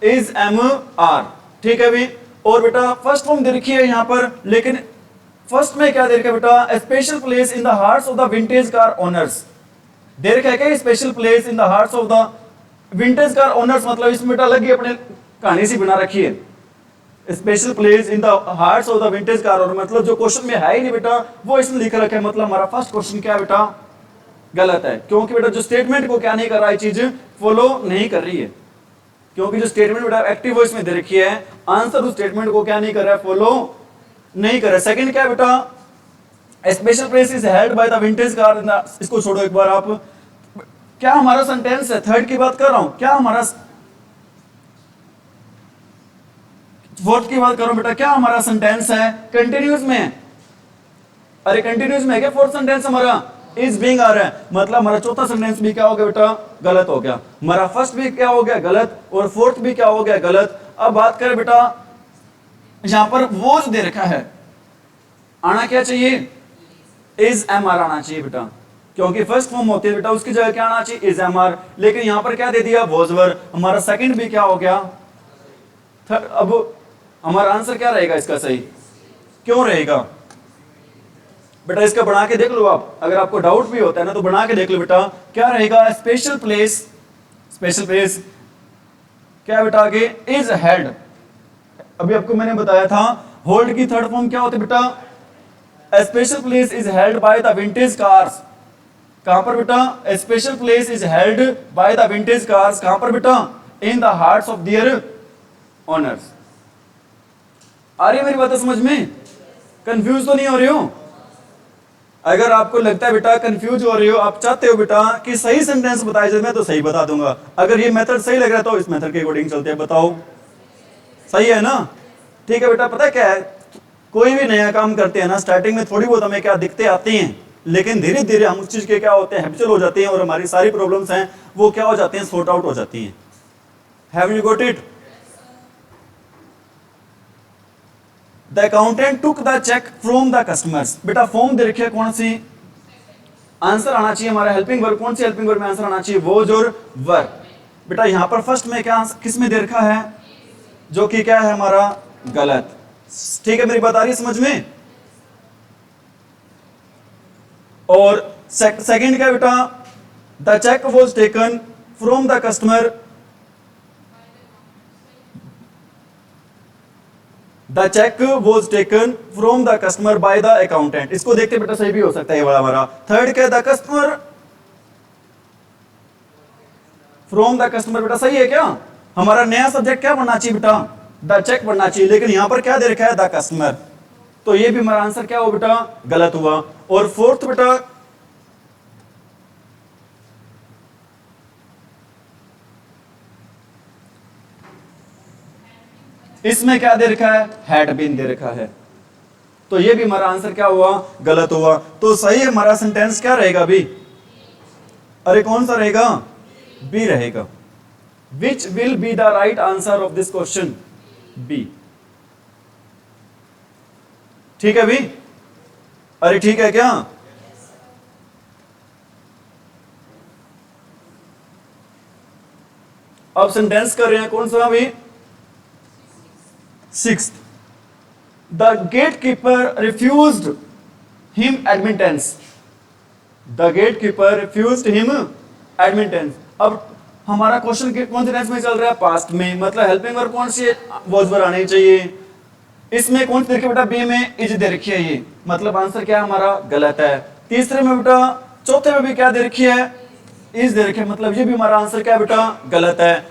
Is am are. ठीक है भी। और बेटा फर्स्ट फॉर्म दे रखी है यहाँ पर, लेकिन फर्स्ट में क्या दे रखा है बेटा? Special place in the hearts of the vintage car owners. दे रखा है क्या special place in the hearts of the vintage car owners? मतलब इसमें बेटा लगी अपने कहानी सी बना रखी है, special place in the hearts of the vintage car owner. मतलब जो क्वेश्चन में है ही नहीं बेटा वो इसमें लिख रखा है। मतलब हमारा फर्स्ट क्वेश्चन क्या है बेटा? गलत है, क्योंकि बेटा जो स्टेटमेंट को क्या नहीं कर रहा है, चीज फॉलो नहीं कर रही है। क्योंकि जो स्टेटमेंट बेटा एक्टिव वॉइस में दे रखी है, आंसर उस स्टेटमेंट को क्या नहीं कर रहा है, फॉलो नहीं कर रहा है। सेकंड क्या है बेटा? Special place is held by the vintage car. इसको छोड़ो एक बार, आप क्या हमारा सेंटेंस है, थर्ड की बात कर रहा हूं, क्या हमारा फोर्थ की बात करो बेटा, क्या हमारा सेंटेंस है? कंटिन्यूस में है। अरे कंटिन्यूस में है क्या फोर्थ सेंटेंस हमारा? इज बीइंग आ रहा है, मतलब हमारा चौथा सेंटेंस भी क्या हो गया बेटा? गलत हो गया। हमारा फर्स्ट भी क्या हो गया? गलत। और फोर्थ भी क्या हो गया? गलत। अब बात करें बेटा, यहां पर वो जो दे रखा है, आना क्या चाहिए? इज एम आर आना चाहिए बेटा, क्योंकि फर्स्ट फॉर्म होती है बेटा, उसकी जगह क्या आना चाहिए? Is am are. लेकिन यहां पर क्या दे दिया? Was were. हमारा सेकंड भी क्या हो गया? अब हमारा आंसर क्या रहेगा इसका सही? क्यों रहेगा बेटा? इसका बना के देख लो आप, अगर आपको डाउट भी होता है ना तो बना के देख लो बेटा, क्या रहेगा? स्पेशल प्लेस, स्पेशल प्लेस क्या बेटा? आगे इज हेल्ड। अभी आपको मैंने बताया था होल्ड की थर्ड फॉर्म क्या होती है बेटा? Special place is held by the vintage cars. कहां पर बेटा? Special place is held by the vintage cars. कहां पर बेटा? In the hearts of their owners. आ रही है मेरी बात समझ में? कंफ्यूज तो नहीं हो रही हो? अगर आपको लगता है बेटा कंफ्यूज हो रही हो, आप चाहते हो बेटा कि सही सेंटेंस बताया जाए, मैं तो सही बता दूंगा। अगर ये मेथड सही लग रहा है तो इस मेथड के अकॉर्डिंग चलते हैं। बताओ सही है ना? ठीक है बेटा। पता है क्या है, कोई भी नया काम करते हैं ना, स्टार्टिंग में थोड़ी बहुत हमें क्या दिक्कतें आती हैं, लेकिन धीरे धीरे हम उस चीज के क्या होते हैं, हैबिचुअल हो जाते हैं, और हमारी सारी प्रॉब्लम्स हैं वो क्या हो जाती हैं, सॉर्ट आउट हो जाती हैं। Have you got it? The accountant took the cheque from the customers. बेटा फॉर्म दे रखी है कौन सी? आंसर आना चाहिए हमारा हेल्पिंग वर्ब। कौन सी हेल्पिंग वर्ब में आंसर आना चाहिए? वॉज और वर। बेटा यहां पर फर्स्ट में क्या किस में दे रखा है, जो कि क्या है हमारा? गलत। ठीक है मेरी बात आ रही है समझ में? और सेकंड क्या बेटा? The cheque was taken from the customer the cheque was taken from the customer by the accountant. इसको देखते बेटा सही भी हो सकता है ये वाला हमारा। थर्ड क्या, the customer from the customer, बेटा सही है क्या? हमारा नया सब्जेक्ट क्या बनना चाहिए बेटा? द चेक बनना चाहिए, लेकिन यहां पर क्या दे रखा है? The customer. तो ये भी हमारा आंसर क्या हुआ बेटा? गलत हुआ। और फोर्थ बेटा, इसमें क्या दे रखा है? हैड बीन दे रखा है। तो ये भी हमारा आंसर क्या हुआ? गलत हुआ। तो सही हमारा सेंटेंस क्या रहेगा अभी? अरे कौन सा रहेगा? बी रहेगा। Which will be the right answer of this question? B. ठीक है भी? अरे ठीक है क्या? अब सेंटेंस कर रहे हैं कौन सा अभी? Sixth, the gate keeper refused him admittance. The gate keeper refused him admittance. अब हमारा क्वेश्चन कौन से टेंस में चल रहा है? पास्ट में, मतलब हेल्पिंग वर्ब कौन सी वॉज पर आनी चाहिए। इसमें कौन सी देखिए बेटा? बी में इज दे रखी है, ये मतलब आंसर क्या हमारा? गलत है। तीसरे में बेटा, चौथे में भी क्या दे रखी है? इज दे रखी है, मतलब ये भी हमारा आंसर क्या बेटा? गलत है।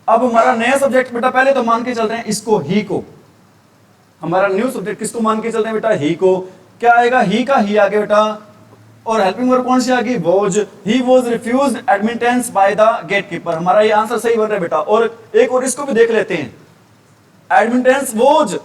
अब हमारा नया सब्जेक्ट बेटा, पहले तो मान के चल रहे हैं इसको, ही को। हमारा न्यू सब्जेक्ट किसको मान के चलते हैं बेटा? ही को। क्या आएगा? ही का ही आगे बेटा, और हेल्पिंग वर्ब कौन सी आ गई? Was. He was refused admittance by the gate keeper. हमारा ये आंसर सही बन रहा है बेटा। और एक और इसको भी देख लेते हैं, admittance was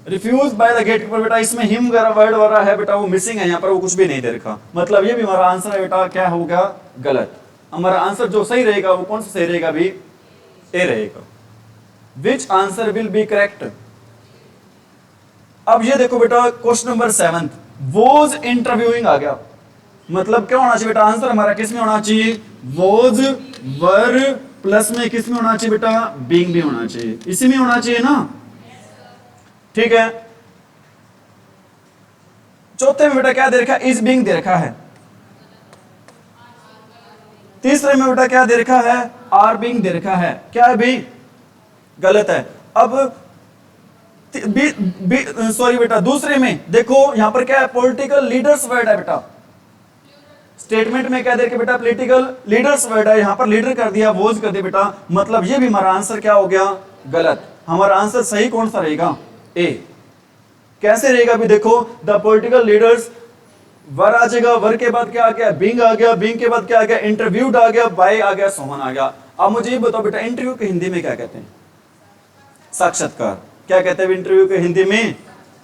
refuse by the gate keeper. बेटा इसमें हिम वगैरह वर्ड वगैरह है बेटा, वो मिसिंग है, यहाँ पर वो कुछ भी नहीं दे रखा, मतलब ये भी हमारा आंसर है बेटा क्या होगा? गलत। हमारा आंसर जो सही रहेगा वो कौन सा सही रहेगा भी? ए रहेगा। विच आंसर विल बी करेक्ट? अब ये देखो बेटा क्वेश्चन नंबर 7, वॉज इंटरव्यूइंग आ गया, मतलब क्या होना चाहिए बेटा? आंसर हमारा किस में होना चाहिए? वॉज वर प्लस में किस में होना चाहिए बेटा? बीइंग भी होना चाहिए, इसी में होना चाहिए ना। ठीक है। चौथे में बेटा क्या दे रखा है? इज बीइंग दे रखा है। तीसरे में बेटा क्या दे रखा है? आर बीइंग दे रखा है। क्या है भी? गलत है। अब सॉरी बेटा, दूसरे में देखो यहां पर क्या है? पॉलिटिकल लीडर्स वर्ड है बेटा। स्टेटमेंट में क्या दे रखा बेटा? पॉलिटिकल लीडर्स वर्ड है, यहां पर लीडर कर दिया, वॉज कर दिया बेटा, मतलब ये भी हमारा आंसर क्या हो गया? गलत। हमारा आंसर सही कौन सा रहेगा? ए। कैसे रहेगा भी? देखो द पॉलिटिकल लीडर्स, वर आ जाएगा, वर के बाद क्या आ गया? बीइंग आ गया, बीइंग के बाद क्या आ गया? इंटरव्यूड आ गया, बाय आ गया, सोहन आ गया। अब मुझे ये बताओ बेटा, इंटरव्यू के हिंदी में क्या कहते हैं? साक्षात्कार। क्या कहते हैं इंटरव्यू के हिंदी में?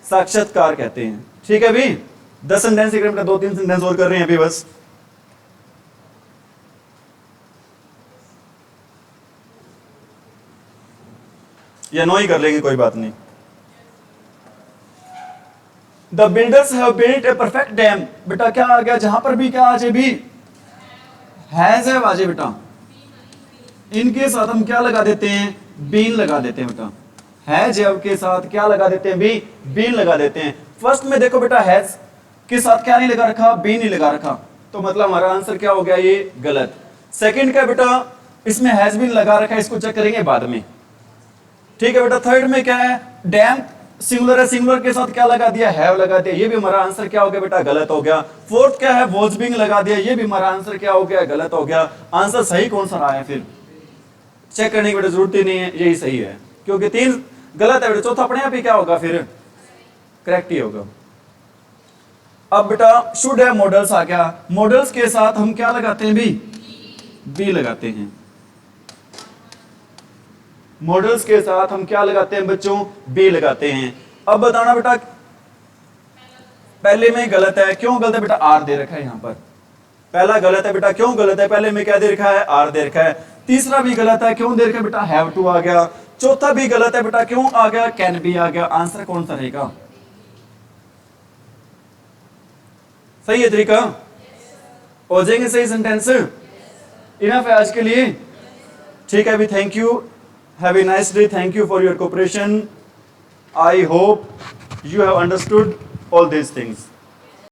साक्षात्कार कहते हैं। ठीक है भी? 10 सेंटेंस एक मिनट, 2-3 सेंटेंस और कर रहे हैं अभी बस। या 9 ही कर लेंगे, कोई बात नहीं। The builders have built a perfect dam. बेटा क्या आ गया? जहां पर भी क्या आ जाए भी? हैज है आ जाए बेटा। इनके साथ हम क्या लगा देते हैं? बीन लगा देते हैं बेटा। हैज के साथ क्या लगा देते हैं भी? बीन लगा देते हैं। फर्स्ट में देखो बेटा, हैज के साथ क्या नहीं लगा रखा? बीन नहीं लगा रखा, तो मतलब हमारा आंसर क्या हो गया? ये गलत। सेकंड का बेटा, इसमें हैज बीन लगा रखा है, इसको चेक करेंगे बाद में। ठीक है बेटा। थर्ड में क्या है? डैम सिंगुलर है, सिंगुलर के साथ क्या लगा दिया? हैव लगा दिया, ये भी हमारा आंसर क्या हो गया बेटा? गलत हो गया। फोर्थ क्या है? वॉज बीइंग लगा दिया, ये भी हमारा आंसर क्या हो गया? गलत हो गया। आंसर सही कौन सा रहा है? फिर चेक करने की बेटा जरूरत ही नहीं है, यही सही है, क्योंकि 3 गलत है बेटा। चौथा अपने आप ही क्या होगा? फिर करेक्ट ही होगा। अब बेटा शुड है, मॉडल्स आ गया, मॉडल्स के साथ हम क्या लगाते हैं भी? बी लगाते हैं। मॉडल्स के साथ हम क्या लगाते हैं बच्चों? बी लगाते हैं। अब बताना बेटा, पहले में गलत है, क्यों गलत है बेटा? आर दे रखा है यहां पर। पहला गलत है बेटा, क्यों गलत है? पहले में क्या दे रखा है? आर दे रखा है। तीसरा भी गलत है, क्यों दे रखा है बेटा? हैव टू आ गया। चौथा भी गलत है बेटा, क्यों आ गया? कैन बी आ गया। आंसर कौन सा रहेगा? सही है तरीका? हो जाएंगे सही सेंटेंस? इनफ है आज के लिए? ठीक है अभी, thank you, have a nice day, thank you for your cooperation. I hope you have understood all these things.